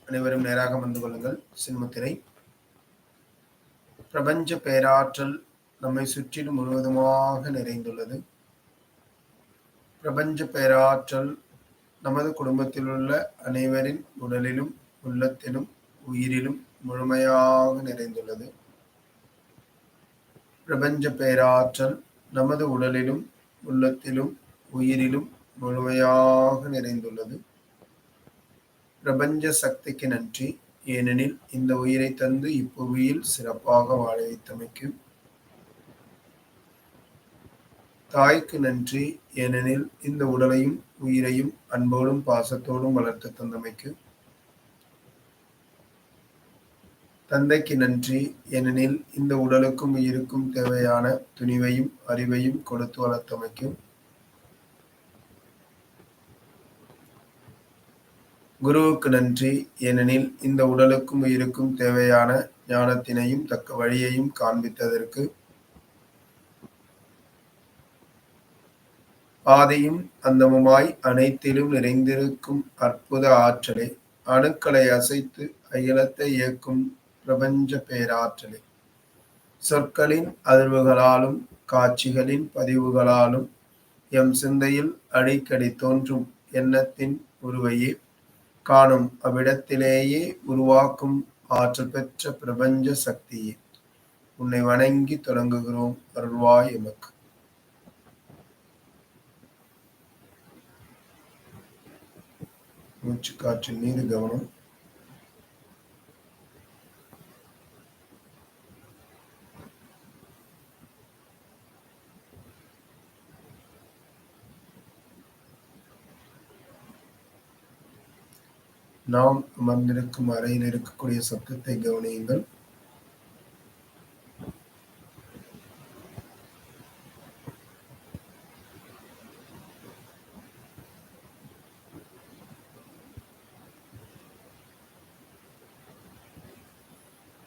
அனைவரும் நேராக வந்து கொள்ளுங்கள். சின்முத்திரை. பிரபஞ்ச பேராற்றல் நம்மை சுற்றிலும் முழுவதுமாக நிறைந்துள்ளது. பிரபஞ்ச பேராற்றல் நமது குடும்பத்தில் உள்ள அனைவரின் உடலிலும் உள்ளத்திலும் உயிரிலும் முழுமையாக நிறைந்துள்ளது. பிரபஞ்ச பேராற்றல் நமது உடலிலும் உள்ளத்திலும் உயிரிலும் முழுமையாக நிறைந்துள்ளது. பிரபஞ்ச சக்திக்கு நன்றி, ஏனெனில் இந்த உயிரை தந்து இப்புவியில் சிறப்பாக வாழ வைத்தமைக்கு. தாய்க்கு நன்றி, ஏனெனில் இந்த உடலையும் உயிரையும் அன்போடும் பாசத்தோடும் வளர்த்து தந்தமைக்கு. தந்தைக்கு நன்றி, ஏனெனில் இந்த உடலுக்கும் உயிருக்கும் தேவையான துணிவையும் அறிவையும் கொடுத்து வளர்த்தமைக்கு. குருவுக்கு நன்றி, ஏனெனில் இந்த உடலுக்கும் உயிருக்கும் தேவையான ஞானத்தினையும் தக்க வழியையும் காண்பித்ததற்கு. ஆதியும் அந்தமுமாய் அனைத்திலும் நிறைந்திருக்கும் அற்புத ஆற்றலே, அணுக்களை அசைத்து அகிலத்தை இயக்கும் பிரபஞ்ச பேராற்றலே, சொற்களின் அதிர்வுகளாலும் காட்சிகளின் பதிவுகளாலும் எம் சிந்தையில் அடிக்கடி தோன்றும் எண்ணத்தின் உருவையே காணும் அவ்விடத்திலேயே உருவாக்கும் ஆற்றல் பெற்ற பிரபஞ்ச சக்தியே, உன்னை வணங்கி தொடங்குகிறோம், அருள்வாய் எமக்கு. மூச்சு காற்றின் மீது கவனம். நாம் அமர்ந்திருக்கும் அறையில் இருக்கக்கூடிய சத்தத்தை கவனியுங்கள்.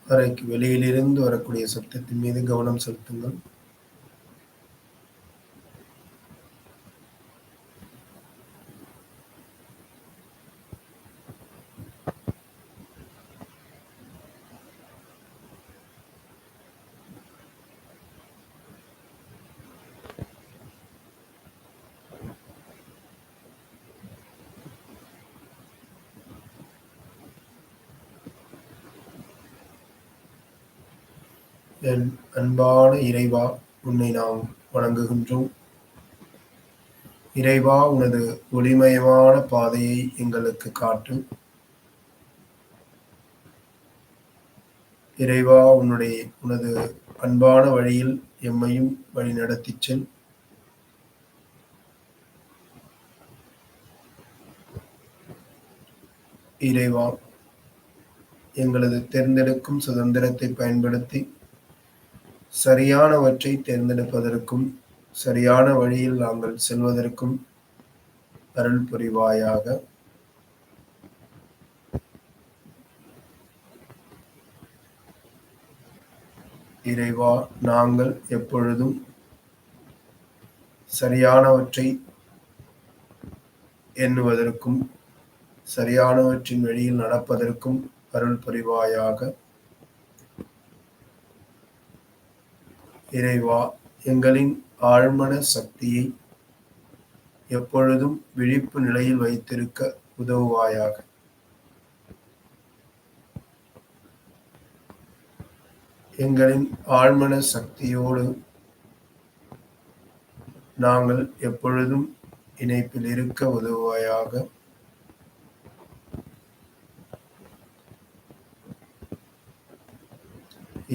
அறைக்கு வெளியிலிருந்து வரக்கூடிய சத்தத்தின் மீது கவனம் செலுத்துங்கள். என் அன்பான இறைவா, உன்னை நாம் வணங்குகின்றோம். இறைவா, உனது ஒளிமயமான பாதையை எங்களுக்கு காட்டு. இறைவா, உனது அன்பான வழியில் எம்மையும் வழி நடத்திச் செல். இறைவா, எங்களது தேர்ந்தெடுக்கும் சுதந்திரத்தை பயன்படுத்தி சரியானவற்றை தேர்ந்தெடுப்பதற்கும் சரியான வழியில் நாங்கள் செல்வதற்கும் அருள் புரிவாயாக. இறைவா, நாங்கள் எப்பொழுதும் சரியானவற்றை எண்ணுவதற்கும் சரியானவற்றின் வழியில் நடப்பதற்கும் அருள் புரிவாயாக. இறைவா, எங்களின் ஆழ்மன சக்தியை எப்பொழுதும் விழிப்பு நிலையில் வைத்திருக்க உதவுவாயாக. எங்களின் ஆழ்மன சக்தியோடு நாங்கள் எப்பொழுதும் இணைப்பில் இருக்க உதவுவாயாக.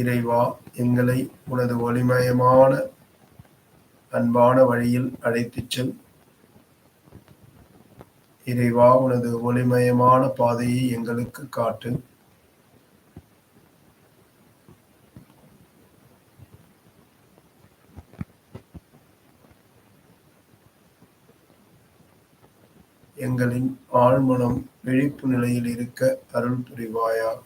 இறைவா, எங்களை உனது ஒளிமயமான அன்பான வழியில் அழைத்துச் செல். இறைவா, உனது ஒளிமயமான பாதையை எங்களுக்கு காட்டு. எங்களின் ஆழ்மனம் விழிப்பு நிலையில் இருக்க அருள் புரிவாயாக.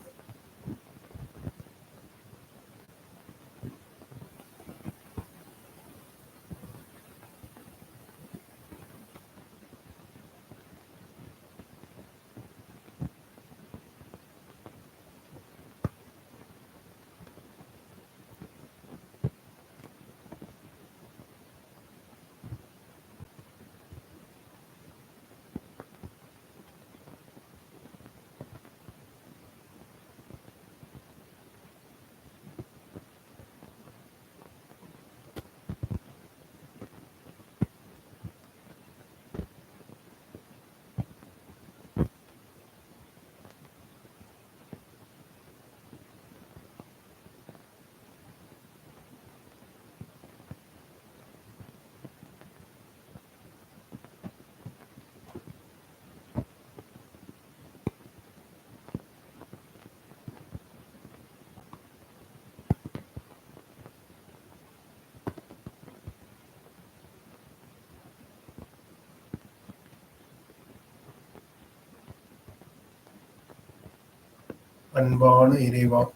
அன்பான இறைவா,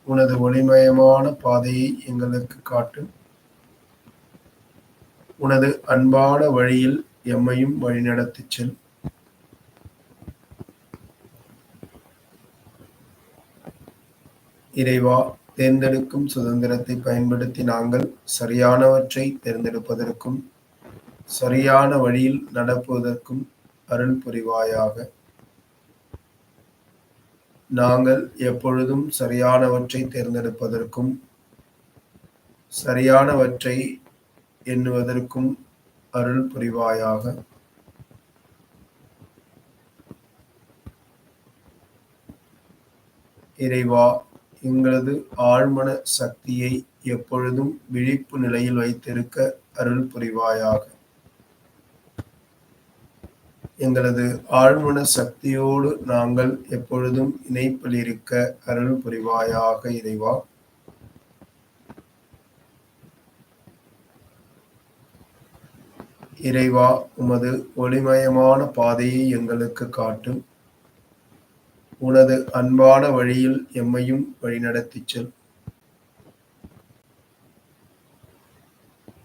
உனது ஒளிமயமான பாதையை எங்களுக்குக் காட்டு. உனது அன்பான வழியில் எம்மையும் வழிநடத்திச் செல். இறைவா, தேர்ந்தெடுக்கும் சுதந்திரத்தை பயன்படுத்தி நாங்கள் சரியானவற்றை தேர்ந்தெடுப்பதற்கும் சரியான வழியில் நடப்பதற்கும் அருள் புரிவாயாக. நாங்கள் எப்பொழுதும் சரியானவற்றை தேர்ந்தெடுப்பதற்கும் சரியானவற்றை எண்ணுவதற்கும் அருள் புரிவாயாக. இறைவா, எங்களது ஆழ்மன சக்தியை எப்பொழுதும் விழிப்பு நிலையில் வைத்திருக்க அருள் புரிவாயாக. எங்களது ஆழ்மன சக்தியோடு நாங்கள் எப்பொழுதும் இணைப்பில் இருக்க அருள் புரிவாயாக இறைவா. இறைவா, உமது ஒளிமயமான பாதையை எங்களுக்குக் காட்டும். உனது அன்பான வழியில் எம்மையும் வழிநடத்திச் செல்.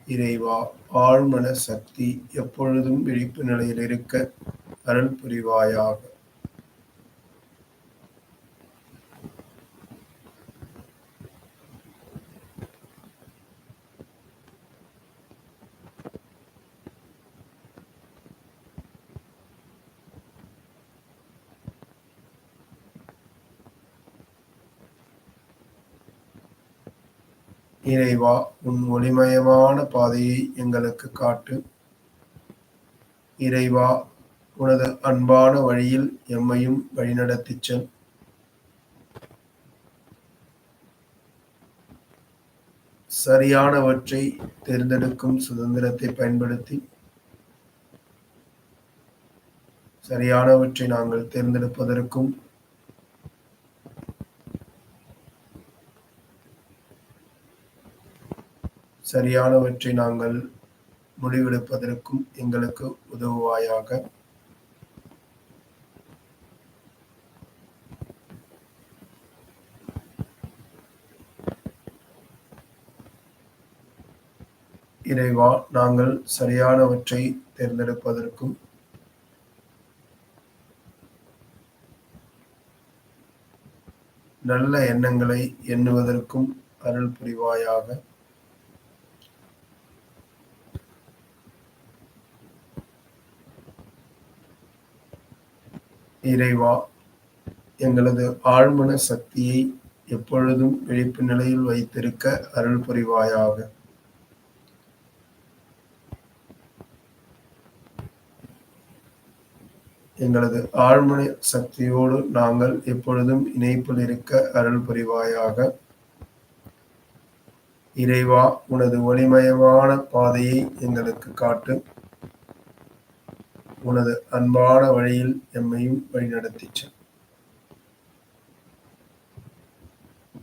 இறைவா, ஆழ்மன சக்தி எப்பொழுதும் விழிப்பு நிலையில் இருக்க அருள் புரிவாயாக. இறைவா, உன் ஒளிமயமான பாதையை எங்களுக்குக் காட்டு. இறைவா, உனது அன்பான வழியில் எம்மையும் வழிநடத்திச் செல். சரியானவற்றை தேர்ந்தெடுக்கும் சுதந்திரத்தை பயன்படுத்தி சரியானவற்றை நாங்கள் தேர்ந்தெடுப்பதற்கும் சரியானவற்றை நாங்கள் முடிவெடுப்பதற்கும் எங்களுக்கு உதவுவாயாக. இறைவா, நாங்கள் சரியானவற்றை தேர்ந்தெடுப்பதற்கும் நல்ல எண்ணங்களை எண்ணுவதற்கும் அருள் புரிவாயாக. இறைவா, எங்களது ஆழ்மன சக்தியை எப்பொழுதும் விழிப்பு நிலையில் வைத்திருக்க அருள் புரிவாயாக. எங்களது ஆழ்மன சக்தியோடு நாங்கள் எப்பொழுதும் இணைப்பில் இருக்க அருள் புரிவாயாக. இறைவா, உனது ஒளிமயமான பாதையை எங்களுக்குக் காட்டு. உனது அன்பான வழியில் எம்மையும் வழிநடத்திச் செல்.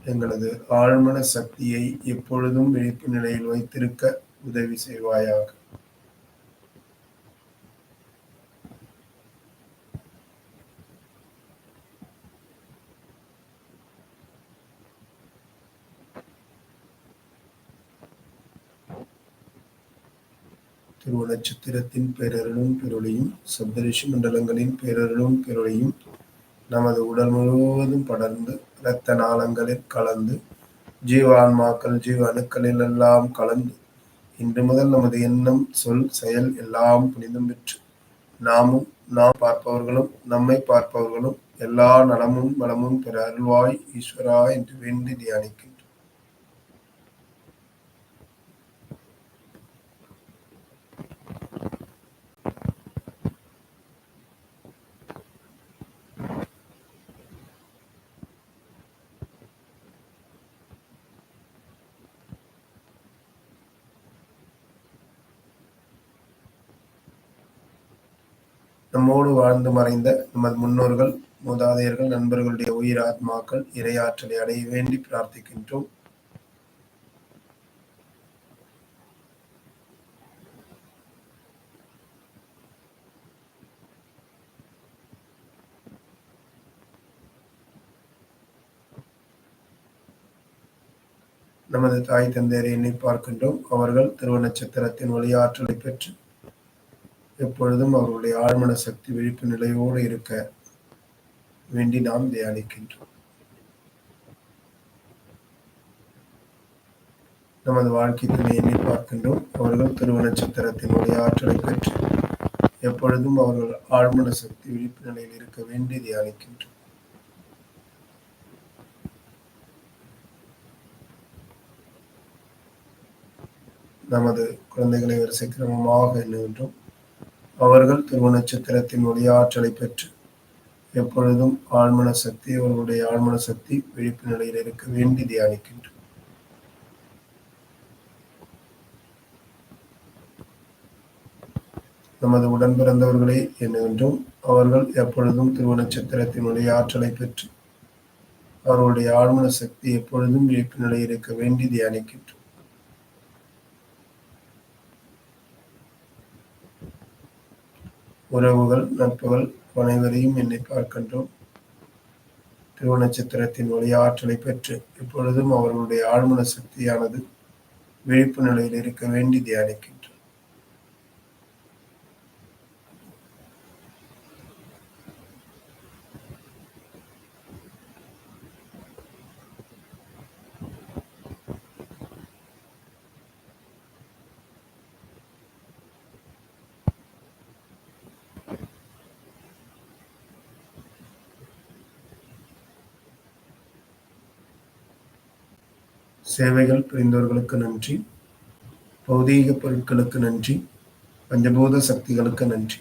எங்களது ஆழ்மன சக்தியை எப்பொழுதும் விழிப்பு நிலையில் வைத்திருக்க உதவி செய்வாயாக. துருவ நட்சத்திரத்தின் பேரருளும் பெருளியும் சப்தரிஷி மண்டலங்களின் பேரருளும் பெருளியும் நமது உடல் முழுவதும் படர்ந்து இரத்த நாளங்களில் கலந்து ஜீவான்மாக்கள் ஜீவ அணுக்களில் எல்லாம் கலந்து இன்று முதல் நமது எண்ணம் சொல் செயல் எல்லாம் புனிதம் பெற்று நாமும் நாம் பார்ப்பவர்களும் நம்மை பார்ப்பவர்களும் எல்லா நலமும் வளமும் பெற அருள்வாய் ஈஸ்வரா என்று வேண்டி தியானிக்கின்றோம். நம்மோடு வாழ்ந்து மறைந்த நமது முன்னோர்கள் மூதாதையர்கள் நண்பர்களுடைய உயிர் ஆத்மாக்கள் இறையாற்றலை அடைய வேண்டி பிரார்த்திக்கின்றோம். நமது தாய் தந்தையரை எண்ணி பார்க்கின்றோம். அவர்கள் திருவ நட்சத்திரத்தின் ஒளியாற்றலை பெற்று எப்பொழுதும் அவர்களுடைய ஆழ்மன சக்தி விழிப்பு நிலையோடு இருக்க வேண்டி நாம் தியானிக்கின்றோம். நமது வாழ்க்கை துணை எண்ணி பார்க்கின்றோம். அவர்கள் திருவ நட்சத்திரத்தின் ஒளியாற்றலை பெற்று எப்பொழுதும் அவர்கள் ஆழ்மன சக்தி விழிப்பு நிலையில் இருக்க வேண்டி தியானிக்கின்றோம். நமது குழந்தைகளை வரிசை கிரமமாக எண்ணுகின்றோம். அவர்கள் திருவ நட்சத்திரத்தின் ஒளியாற்றலை பெற்று எப்பொழுதும் ஆழ்மன சக்தி அவர்களுடைய ஆழ்மன சக்தி விழிப்பு நிலையில் இருக்க வேண்டி தியானிக்கின்றோம். நமது உடன் பிறந்தவர்களை எண்ணுகின்றோம். அவர்கள் எப்பொழுதும் திருவ நட்சத்திரத்தின் ஒளியாற்றலை பெற்று அவர்களுடைய ஆழ்மன சக்தி எப்பொழுதும் விழிப்பு நிலையில் இருக்க வேண்டி தியானிக்கின்றோம். உறவுகள் நட்புகள் அனைவரையும் எண்ணி பார்க்கின்றோம். திருவ நட்சத்திரத்தின் ஒளியாற்றலை பெற்று எப்பொழுதும் அவர்களுடைய ஆழ்மன சக்தியானது விழிப்பு நிலையில் இருக்க வேண்டி தியானிக்கின்றோம். சேவைகள் புரிந்தவர்களுக்கு நன்றி. பௌதீக பொருட்களுக்கு நன்றி. பஞ்சபூத சக்திகளுக்கு நன்றி.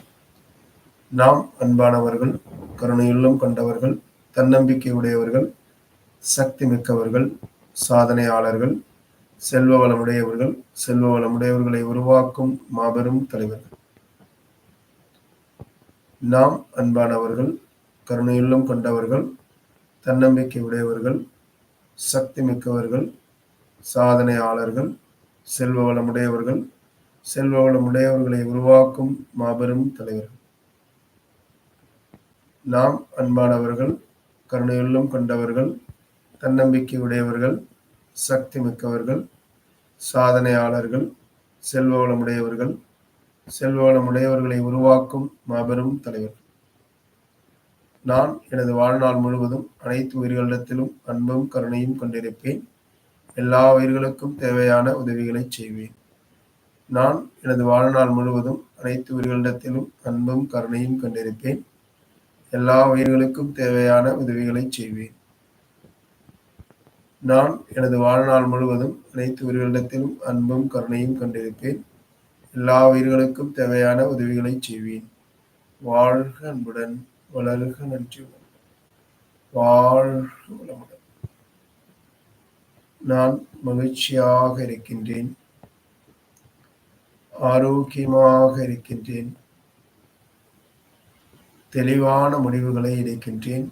நாம் அன்பானவர்கள், கருணையுள்ளம் கொண்டவர்கள், தன்னம்பிக்கை உடையவர்கள், சக்தி மிக்கவர்கள், சாதனையாளர்கள், செல்வ வளமுடையவர்கள், செல்வ வளமுடையவர்களை உருவாக்கும் மாபெரும் தலைவர்கள். நாம் அன்பானவர்கள், கருணையுள்ளம் கொண்டவர்கள், தன்னம்பிக்கை உடையவர்கள், சக்தி மிக்கவர்கள், சாதனையாளர்கள், செல்வ வளமுடையவர்கள், செல்வ வளமுடையவர்களை உருவாக்கும் மாபெரும் தலைவர்கள். நாம் அன்பானவர்கள், கருணையுள்ளம் கொண்டவர்கள், தன்னம்பிக்கை உடையவர்கள், சக்தி மிக்கவர்கள், சாதனையாளர்கள், செல்வ வளமுடையவர்கள், செல்வ வளமுடையவர்களை உருவாக்கும் மாபெரும் தலைவர்கள். நான் எனது வாழ்நாள் முழுவதும் அனைத்து உயிர்களிடத்திலும் அன்பும் கருணையும் கொண்டிருப்பேன். எல்லா உயிர்களுக்கும் தேவையான உதவிகளை செய்வேன். நான் எனது வாழ்நாள் முழுவதும் அனைத்து உயிர்களிடத்திலும் அன்பும் கருணையும் கொண்டிருப்பேன். எல்லா உயிர்களுக்கும் தேவையான உதவிகளை செய்வேன். நான் எனது வாழ்நாள் முழுவதும் அனைத்து உயிர்களிடத்திலும் அன்பும் கருணையும் கொண்டிருப்பேன். எல்லா உயிர்களுக்கும் தேவையான உதவிகளை செய்வேன். வாழ்க அன்புடன், வளர்க நன்றியுடன், வாழ்க வளமுடன். நான் மகிழ்ச்சியாக இருக்கின்றேன். ஆரோக்கியமாக இருக்கின்றேன். தெளிவான முடிவுகளை எடுக்கின்றேன்.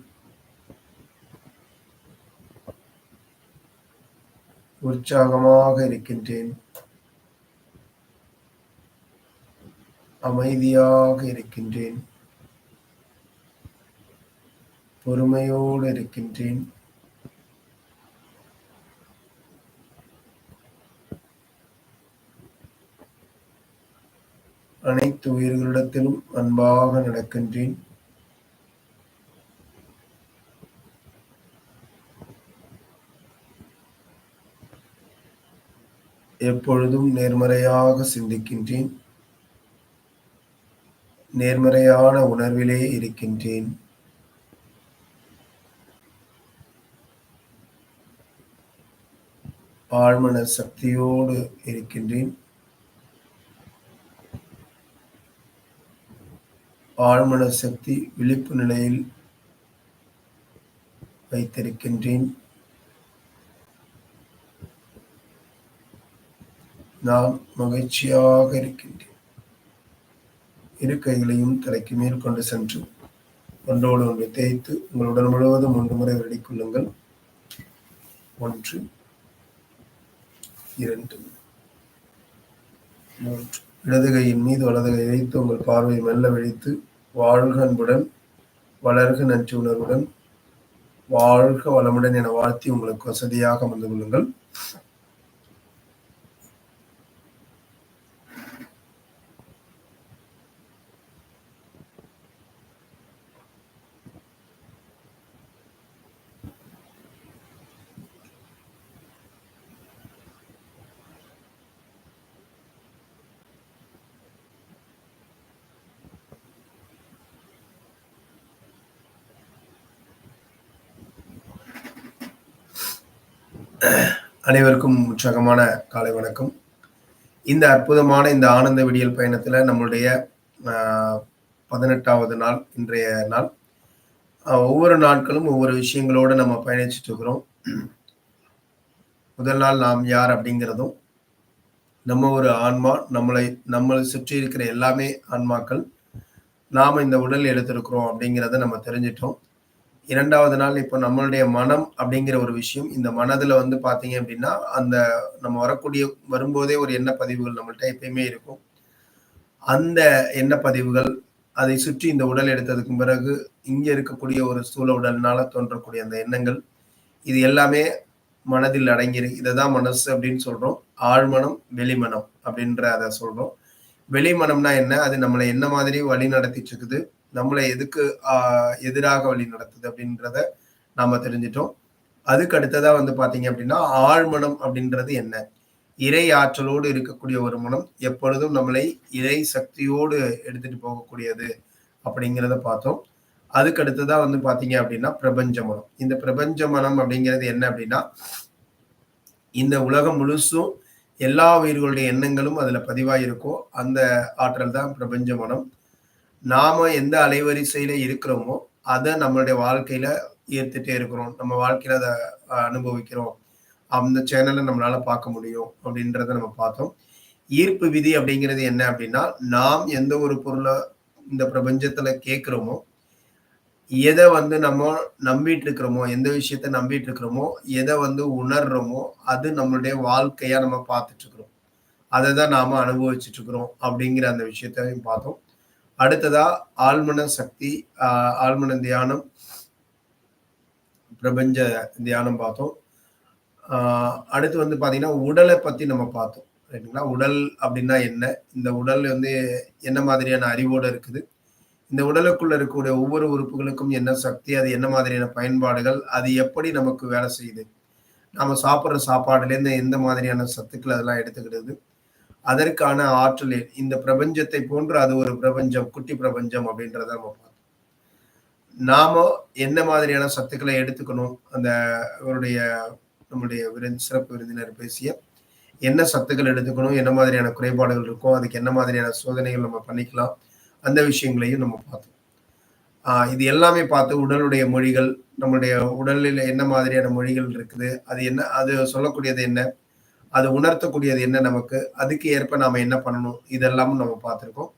உற்சாகமாக இருக்கின்றேன். அமைதியாக இருக்கின்றேன். பொறுமையோடு இருக்கின்றேன். அனைத்து உயிர்களிடத்திலும் அன்பாக நடக்கின்றேன். எப்பொழுதும் நேர்மறையாக சிந்திக்கின்றேன். நேர்மறையான உணர்விலே இருக்கின்றேன். ஆழ்மன சக்தியோடு இருக்கின்றேன். ஆழ்மன சக்தி விழிப்பு நிலையில் வைத்திருக்கின்றேன். நான் மகிழ்ச்சியாக இருக்கின்றேன். இரு கைகளையும் தலைக்கு மேல் கொண்டு சென்று ஒன்றோடு ஒன்று தேய்த்து உங்கள் உடல் முழுவதும் 3 முறை வருடிக் கொள்ளுங்கள். 1, 2, 3. இடது கையின் மீது வலது கை வைத்து உங்கள் பார்வையை மெல்ல விழித்து வாழ்க அன்புடன், வளர்க நன்றி உணர்வுடன், வாழ்க வளமுடன் என வாழ்த்தி உங்களுக்கு வசதியாக அமர்ந்து கொள்ளுங்கள். அனைவருக்கும் உற்சாகமான காலை வணக்கம். இந்த அற்புதமான இந்த ஆனந்த விடியல் பயணத்துல நம்மளுடைய அ 18வது நாள் இன்றைய நாள். ஒவ்வொரு நாட்களும் ஒவ்வொரு விஷயங்களோட நம்ம பயணிச்சுட்டு இருக்கிறோம். முதல் நாள் நாம் யார் அப்படிங்கிறதும், நம்ம ஒரு ஆன்மா, நம்மளை சுற்றி இருக்கிற எல்லாமே ஆன்மாக்கள். நாம இந்த உடல் எடுத்திருக்கிறோம் அப்படிங்கிறத நம்ம தெரிஞ்சுட்டோம். 2வது நாள் இப்போ நம்மளுடைய மனம் அப்படிங்கிற ஒரு விஷயம். இந்த மனதுல வந்து பார்த்தீங்க அப்படின்னா, அந்த நம்ம வரும்போதே ஒரு எண்ண பதிவுகள் நம்மள்ட்ட எப்பயுமே இருக்கும். அந்த எண்ண பதிவுகள், அதை சுற்றி இந்த உடல் எடுத்ததுக்கு பிறகு, இங்க இருக்கக்கூடிய ஒரு ஸ்தூல உடல்னால தோன்றக்கூடிய அந்த எண்ணங்கள், இது எல்லாமே மனதில் அடங்கியிருக்கு. இததான் மனசு அப்படின்னு சொல்றோம். ஆழ்மனம், வெளிமனம் அப்படின்ற அத சொல்றோம். வெளிமனம்னா என்ன? அது நம்மள என்ன மாதிரி வழி நடத்திட்டு இருக்குது? நம்மள எதுக்கு அ எதிராக வழி நடத்துது அப்படின்றத நாம தெரிஞ்சுட்டோம். அதுக்கு அடுத்ததா வந்து பார்த்தீங்க அப்படின்னா, ஆழ்மனம் அப்படின்றது என்ன? இறை ஆற்றலோடு இருக்கக்கூடிய ஒரு மனம், எப்பொழுதும் நம்மளை இறை சக்தியோடு எடுத்துட்டு போகக்கூடியது அப்படிங்கிறத பார்த்தோம். அதுக்கு அடுத்ததா வந்து பார்த்தீங்க அப்படின்னா, பிரபஞ்ச மனம். இந்த பிரபஞ்ச மனம் அப்படிங்கிறது என்ன அப்படின்னா, இந்த உலகம் முழுசும் எல்லா உயிர்களுடைய எண்ணங்களும் அதுல பதிவாயிருக்கும். அந்த ஆற்றல் தான் பிரபஞ்ச மனம். நாம எந்த அலைவரிசையில இருக்கிறோமோ, அத நம்மளுடைய வாழ்க்கையில ஏத்துட்டே இருக்கிறோம். நம்ம வாழ்க்கையில அத அனுபவிக்கிறோம். அந்த சேனல நம்மளால பார்க்க முடியும் அப்படின்றத நம்ம பார்த்தோம். ஈர்ப்பு விதி அப்படிங்கிறது என்ன அப்படின்னா, நாம் எந்த ஒரு பொருள இந்த பிரபஞ்சத்துல கேட்கிறோமோ, எத வந்து நம்ம நம்பிட்டு இருக்கிறோமோ, எந்த விஷயத்த நம்பிட்டு இருக்கிறோமோ, எத வந்து உணர்றோமோ, அது நம்மளுடைய வாழ்க்கையா நம்ம பார்த்துட்டு இருக்கிறோம். அததான் நாம அனுபவிச்சுட்டு இருக்கிறோம் அப்படிங்கிற அந்த விஷயத்தையும் பார்த்தோம். அடுத்ததா ஆழ்மன சக்தி, அ ஆழ்மன தியானம், பிரபஞ்ச தியானம் பார்த்தோம். ஆ அடுத்து வந்து பார்த்தீங்கன்னா, உடல பத்தி நம்ம பார்த்தோம். ரைட்டுங்களா? உடல் அப்டின்னா என்ன? இந்த உடல் வந்து என்ன மாதிரியான அறிவோட இருக்குது? இந்த உடலுக்குள்ள இருக்கக்கூடிய ஒவ்வொரு உறுப்புகளுக்கும் என்ன சக்தி? அது என்ன மாதிரியான பயன்பாடுகள்? அது எப்படி நமக்கு வேலை செய்யுது? நாம சாப்பிடுற சாப்பாடுலேருந்து எந்த மாதிரியான சத்துக்கள் அதெல்லாம் எடுத்துக்கிடுது? அதற்கான ஆற்றல் இந்த பிரபஞ்சத்தை போன்று அது ஒரு பிரபஞ்சம், குட்டி பிரபஞ்சம் அப்டின்றத நம்ம பார்த்தோம். நாம என்ன மாதிரியான சத்துக்களை எடுத்துக்கணும்? அந்த அவருடைய நம்முடைய சிறப்பு விருந்தினர் பேசிய என்ன சத்துக்கள் எடுத்துக்கணும்? என்ன மாதிரியான குறைபாடுகள் இருக்கும்? அதுக்கு என்ன மாதிரியான சோதனைகள் நம்ம பண்ணிக்கலாம்? அந்த விஷயங்களையும் நம்ம பார்த்தோம். இது எல்லாமே பார்த்து உடலுடைய மொழிகள், நம்முடைய உடலில் என்ன மாதிரியான மொழிகள் இருக்குது? அது என்ன? அது சொல்லக்கூடியது என்ன? அது உணர்த்தக்கூடியது என்ன நமக்கு? அதுக்கு ஏற்ப நாம என்ன பண்ணணும்? இதெல்லாமும் நம்ம பார்த்திருக்கோம்.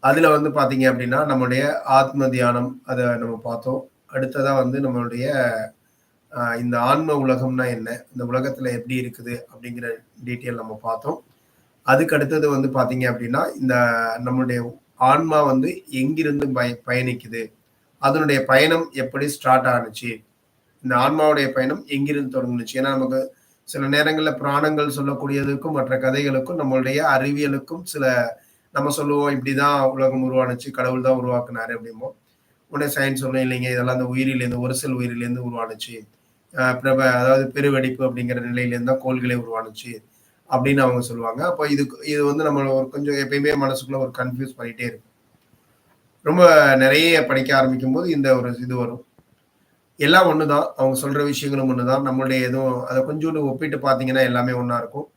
அதுல வந்து பார்த்தீங்க அப்படின்னா, நம்முடைய ஆத்ம தியானம் அத நம்ம பார்த்தோம். அடுத்ததா வந்து நம்மளுடைய இந்த ஆன்ம உலகம்னா என்ன? இந்த உலகத்துல எப்படி இருக்குது? அப்படிங்கிற டீட்டெயில் நம்ம பார்த்தோம். அதுக்கு அடுத்தது வந்து பார்த்தீங்க அப்படின்னா, இந்த நம்முடைய ஆன்மா வந்து எங்கிருந்து பயணிக்குது? அதனுடைய பயணம் எப்படி ஸ்டார்ட் ஆனுச்சு? இந்த ஆன்மாவுடைய பயணம் எங்கிருந்து தொடங்குனுச்சு? ஏன்னா, நமக்கு சில நேரங்கள்ல புராணங்கள் சொல்லக்கூடியதுக்கும், மற்ற கதைகளுக்கும், நம்மளுடைய அறிவியலுக்கும் சில நம்ம சொல்லுவோம், "இப்படிதான் உலகம் உருவானுச்சு. கடவுள் தான் உருவாக்குனாரு" அப்படிம்போம். உடனே சயின்ஸ் சொல்லும், "இல்லைங்க. இதெல்லாம் அந்த உயிரிலேருந்து ஒரு செல் உயிரிலேருந்து உருவானுச்சு. அதாவது பெருவெடிப்பு அப்படிங்கிற நிலையிலேருந்து தான் கோள்களே உருவானுச்சு." அப்படின்னு அவங்க சொல்லுவாங்க. அப்ப இது வந்து நம்மள ஒரு கொஞ்சம் எப்பயுமே மனசுக்குள்ள ஒரு கன்ஃப்யூஸ் பண்ணிட்டே இருக்கும். ரொம்ப நெறைய படிக்க ஆரம்பிக்கும்போது இந்த ஒரு இது வரும். எல்லாம் ஒண்ணுதான். அவங்க சொல்ற விஷயங்களும் ஒண்ணுதான். நம்மளுடைய எதுவும் அத கொஞ்சோண்டு ஒப்பிட்டு பார்த்தீங்கன்னா, எல்லாமே ஒண்ணா இருக்கும்.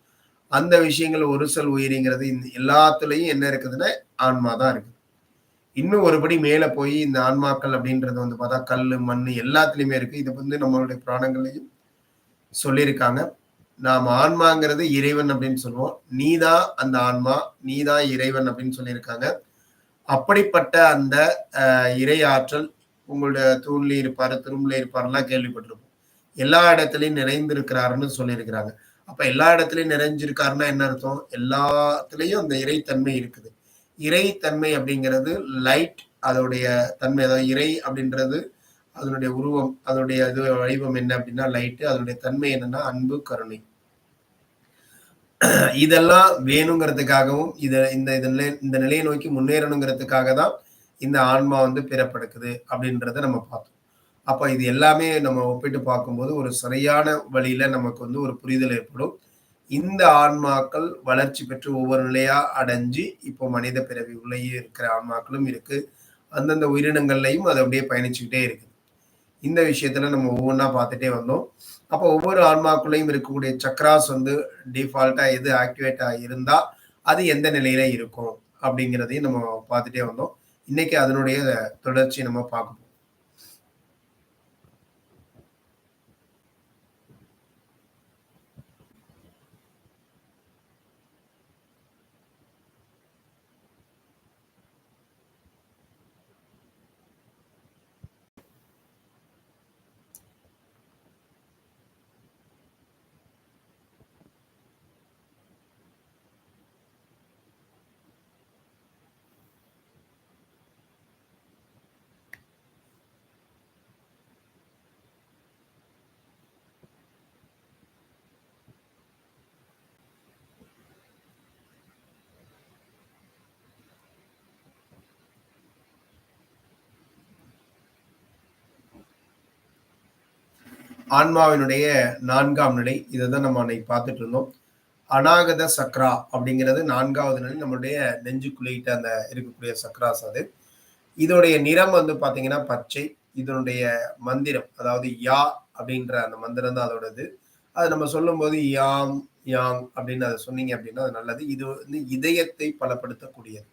அந்த விஷயங்கள் ஒரு செல் உயிரிங்கிறது இந்த எல்லாத்துலயும் என்ன இருக்குதுன்னா, ஆன்மா தான் இருக்கு. இன்னும் ஒருபடி மேல போய் இந்த ஆன்மாக்கள் அப்படின்றது வந்து பார்த்தா, கல்லு, மண்ணு எல்லாத்துலயுமே இருக்கு. இது வந்து நம்மளுடைய புராணங்கள்லயும் சொல்லியிருக்காங்க. நாம் ஆன்மாங்கிறது இறைவன் அப்படின்னு சொல்லுவோம். நீ தான் அந்த ஆன்மா, நீ தான் இறைவன் அப்படின்னு சொல்லியிருக்காங்க. அப்படிப்பட்ட அந்த இறை ஆற்றல் உங்களுடைய தூண்லயும் இருப்பாரு, துரும்புல இருப்பாருலாம் கேள்விப்பட்டிருப்போம். எல்லா இடத்துலயும் நிறைந்திருக்கிறாருன்னு சொல்லியிருக்கிறாங்க. அப்ப எல்லா இடத்துலயும் நிறைஞ்சிருக்காருன்னா என்ன அர்த்தம்? எல்லாத்துலயும் அந்த இறைத்தன்மை இருக்குது. இறைத்தன்மை அப்படிங்கிறது லைட் அதோடைய தன்மை. அதாவது இறை அப்படின்றது அதனுடைய உருவம், அதனுடைய இது வடிவம் என்ன அப்படின்னா லைட்டு. அதனுடைய தன்மை என்னன்னா அன்பு, கருணை. இதெல்லாம் வேணுங்கிறதுக்காகவும், இந்த நிலையை நோக்கி முன்னேறணுங்கிறதுக்காக தான் இந்த ஆன்மா வந்து பிறப்பெடுக்குது அப்படின்றத நம்ம பார்த்தோம். அப்ப இது எல்லாமே நம்ம ஒப்பிட்டு பார்க்கும்போது, ஒரு சரியான வழியில நமக்கு வந்து ஒரு புரிதல் ஏற்படும். இந்த ஆன்மாக்கள் வளர்ச்சி பெற்று ஒவ்வொரு நிலையா அடைஞ்சு, இப்போ மனித பிறவி உள்ளேயே இருக்கிற ஆன்மாக்களும் இருக்கு. அந்தந்த உயிரினங்கள்லயும் அது அப்படியே பயணிச்சுக்கிட்டே இருக்கு. இந்த விஷயத்துல நம்ம ஒவ்வொன்றா பார்த்துட்டே வந்தோம். அப்போ ஒவ்வொரு ஆன்மாக்குள்ளேயும் இருக்கக்கூடிய சக்ராஸ் வந்து டிஃபால்ட்டா எது ஆக்டிவேட் இருந்தா அது எந்த நிலையில இருக்கும் அப்படிங்கிறதையும் நம்ம பார்த்துட்டே வந்தோம். இன்னைக்கு அதனுடைய தொடர்ச்சி நம்ம பார்க்க ஆன்மாவினுடைய 4ஆம் நிலை. இதைதான் நம்ம அன்னைக்கு பார்த்துட்டு இருந்தோம். அநாகத சக்ரா அப்படிங்கிறது 4வது நிலை. நம்மளுடைய நெஞ்சுக்குள்ளிட்ட அந்த இருக்கக்கூடிய சக்ராஸ் அது. இதோடைய நிறம் வந்து பார்த்தீங்கன்னா பச்சை. இதனுடைய மந்திரம் அதாவது யா அப்படின்ற அந்த மந்திரம் தான் அதோடது. அது நம்ம சொல்லும்போது யாம் யாங் அப்படின்னு அதை சொன்னீங்க அப்படின்னா அது நல்லது. இது வந்து இதயத்தை பலப்படுத்தக்கூடியது.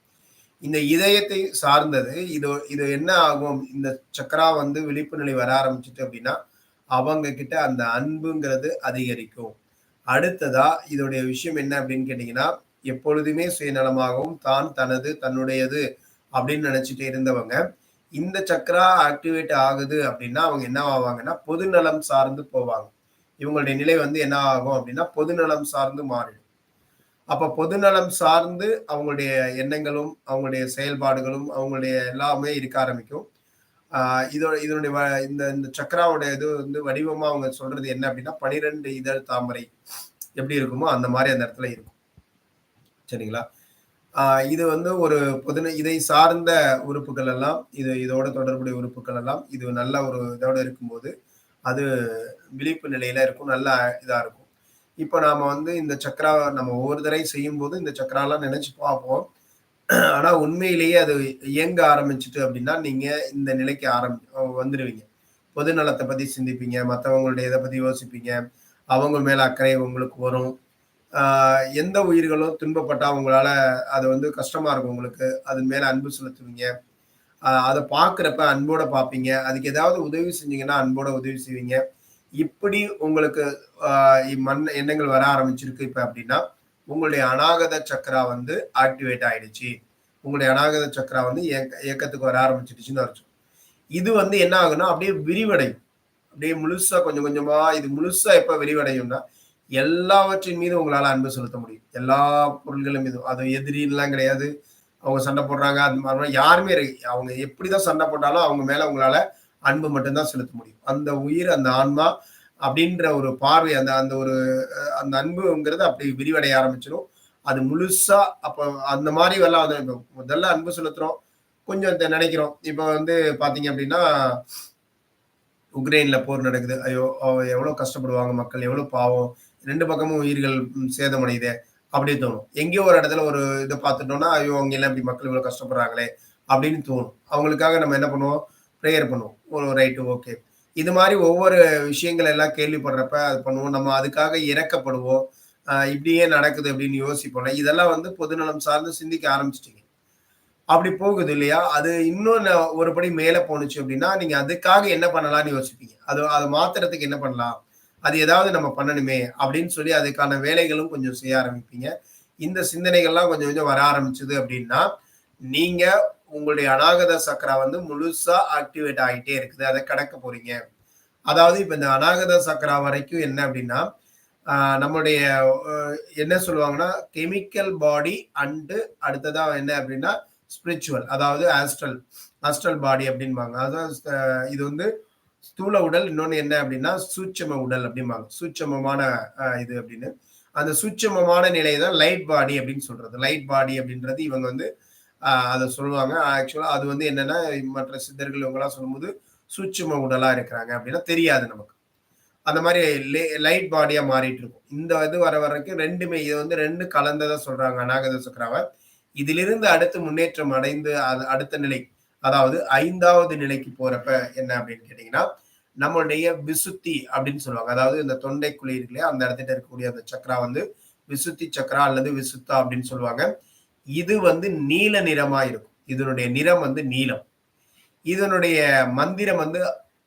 இந்த இதயத்தை சார்ந்தது. இது இது என்ன ஆகும்? இந்த சக்ரா வந்து விழிப்பு நிலை வர ஆரம்பிச்சுட்டு அப்படின்னா அவங்க கிட்ட அந்த அன்புங்கிறது அதிகரிக்கும். அடுத்ததா இதோடைய விஷயம் என்ன அப்படின்னு கேட்டீங்கன்னா, எப்பொழுதுமே சுயநலமாகவும், தான் தனது, தன்னுடையது அப்படின்னு நினைச்சுட்டு இருந்தவங்க, இந்த சக்ரா ஆக்டிவேட் ஆகுது அப்படின்னா, அவங்க என்ன ஆவாங்கன்னா, பொதுநலம் சார்ந்து போவாங்க. இவங்களுடைய நிலை வந்து என்ன ஆகும் அப்படின்னா, பொதுநலம் சார்ந்து மாறிடும். அப்ப பொதுநலம் சார்ந்து அவங்களுடைய எண்ணங்களும், அவங்களுடைய செயல்பாடுகளும், அவங்களுடைய எல்லாமே இருக்க ஆரம்பிக்கும். இதனுடைய இந்த இந்த சக்ராவோட இது வந்து வடிவமா அவங்க சொல்றது என்ன அப்படின்னா 12 இதழ் தாமரை எப்படி இருக்குமோ அந்த மாதிரி அந்த இடத்துல இருக்கும். சரிங்களா? இது வந்து ஒரு இதை சார்ந்த உறுப்புகள் எல்லாம் இதோட தொடர்புடைய உறுப்புகள் எல்லாம் இது நல்ல ஒரு இதோட இருக்கும்போது அது விழிப்பு நிலையில இருக்கும். நல்ல இதா இருக்கும். இப்ப நாம வந்து இந்த சக்ரா நம்ம ஒவ்வொரு தடவை செய்யும் போது இந்த சக்ராலாம் நினைச்சு பார்ப்போம். ஆனா உண்மையிலேயே அது இயங்க ஆரம்பிச்சுட்டு அப்படின்னா, நீங்க இந்த நிலைக்கு வந்துருவீங்க. பொது நலத்த பத்தி சிந்திப்பீங்க. மத்தவங்களுடைய இத பத்தி யோசிப்பீங்க. அவங்க மேல அக்கறை உங்களுக்கு வரும். ஆ எந்த உயிர்களும் துன்பப்பட்டா உங்களால அது வந்து கஷ்டமா இருக்கும் உங்களுக்கு. அதன் மேல அன்பு செலுத்துவீங்க. அத பார்க்கிறப்ப அன்போட பார்ப்பீங்க. அதுக்கு ஏதாவது உதவி செஞ்சீங்கன்னா, அன்போட உதவி செய்வீங்க. இப்படி உங்களுக்கு ஆ எண்ணங்கள் வர ஆரம்பிச்சிருக்கு இப்ப அப்படின்னா, உங்களுடைய அநாகத சக்ரா வந்து ஆக்டிவேட் ஆயிடுச்சு. உங்களுடைய அநாகத சக்ரா வந்து இயக்கத்துக்கு வர ஆரம்பிச்சிடுச்சுன்னு அர்த்தம். இது வந்து என்ன ஆகும்னா, அப்படியே விரிவடையும். அப்படியே முழுசா கொஞ்சம் கொஞ்சமா இது முழுசா எப்ப விரிவடையும்னா, எல்லாவற்றின் மீதும் உங்களால அன்பு செலுத்த முடியும். எல்லா பொருள்கள் மீதும். அது எதிரின்லாம் கிடையாது. அவங்க சண்டை போடுறாங்க. அது மாரிலாம் யாருமே அவங்க எப்படிதான் சண்டை போட்டாலும் அவங்க மேல உங்களால அன்பு மட்டும் தான் செலுத்த முடியும். அந்த உயிர், அந்த ஆன்மா அப்படின்ற ஒரு பார்வை அந்த அந்த ஒரு அந்த அன்புங்கிறது அப்படி விரிவடைய ஆரம்பிச்சிரும். அது முழுசா அப்ப அந்த மாரி எல்லாம் வந்து முதல்ல அன்பு செலுத்துறோம். கொஞ்சம் நினைக்கிறோம். இப்ப வந்து பார்த்தீங்க அப்படின்னா, உக்ரைன்ல போர் நடக்குது. ஐயோ! எவ்வளோ கஷ்டப்படுவாங்க மக்கள், எவ்வளோ பாவம். 2 பக்கமும் உயிர்கள் சேதமடையுதே! அப்படி தோணும். எங்கேயோ ஒரு இடத்துல ஒரு இத பார்த்துட்டோம்னா, ஐயோ! அங்கலாம் இப்படி மக்கள் இவ்வளோ கஷ்டப்படுறாங்களே! அப்படின்னு தோணும். அவங்களுக்காக நம்ம என்ன பண்ணுவோம்? பிரேயர் பண்ணுவோம். Right okay. இது மாரி ஒவ்வொரு விஷயங்கள் எல்லாம் கேள்விப்படுறப்ப அது பண்ணுவோம். நம்ம அதுக்காக இரக்கப்படுவோம். இப்படி ஏன் நடக்குது அப்படின்னு யோசிப்போம்ல. இதெல்லாம் வந்து பொதுநலம் சார்ந்து சிந்திக்க ஆரம்பிச்சுட்டீங்க. அப்படி போகுது இல்லையா? அது இன்னும் ஒரு படி மேல போணுச்சு அப்படின்னா, நீங்க அதுக்காக என்ன பண்ணலாம்ன்னு யோசிப்பீங்க. அத மாத்துறதுக்கு என்ன பண்ணலாம்? அது ஏதாவது நம்ம பண்ணணுமே! அப்படின்னு சொல்லி அதுக்கான வேலைகளும் கொஞ்சம் செய்ய ஆரம்பிப்பீங்க. இந்த சிந்தனைகள்லாம் கொஞ்சம் கொஞ்சம் வர ஆரம்பிச்சது அப்படின்னா, நீங்க உங்களுடைய அநாகத சக்ரா வந்து முழுசா ஆக்டிவேட் ஆயிட்டே இருக்குது. அத கடக்க போறீங்க. அதாவது இப்ப இந்த அநாகத சக்ரா வரைக்கும் என்ன அப்படின்னா, ஆ நம்முடைய அ என்ன சொல்லுவாங்கன்னா, கெமிக்கல் பாடி அண்ட் அடுத்ததா என்ன அப்படின்னா, ஸ்பிரிச்சுவல் அதாவது ஆஸ்ட்ரல் ஆஸ்ட்ரல் பாடி அப்படிம்பாங்க. அதான் இது வந்து ஸ்தூல உடல். இன்னொன்னு என்ன அப்படின்னா, சூட்சும உடல் அப்படிம்பாங்க. சூட்சுமமான இது அப்படின்னு. அந்த சூட்சுமமான நிலைய தான் லைட் பாடி அப்படின்னு சொல்றது. லைட் பாடி அப்படின்றது இவங்க வந்து அத சொல்லுவாங்க. ஆக்சுவலா அது வந்து என்னன்னா, மற்ற சித்தர்கள் இவங்கலாம் சொல்லும்போது, சூட்சும உடலா இருக்கிறாங்க அப்படின்னா தெரியாது நமக்கு. அந்த மாரி லைட் பாடியா மாறிட்டு இருக்கும். இந்த இது வர வரைக்கும் 2மே இது வந்து 2 கலந்ததா சொல்றாங்க அநாகத சக்ராவ. இதிலிருந்து அடுத்து முன்னேற்றம் அடைந்து அது அடுத்த நிலை, அதாவது 5வது நிலைக்கு போறப்ப என்ன அப்படின்னு கேட்டீங்கன்னா, நம்மளுடைய விசுத்தி அப்படின்னு சொல்லுவாங்க. அதாவது இந்த தொண்டைக்குழி இருக்கு இல்லையா, அந்த இடத்துல இருக்கக்கூடிய அந்த சக்ரா வந்து விசுத்தி சக்ரா அல்லது விசுத்தா அப்படின்னு சொல்லுவாங்க. இது வந்து நீல நிறமா இருக்கும். இதனுடைய நிறம் வந்து நீலம். இதனுடைய மந்திரம் வந்து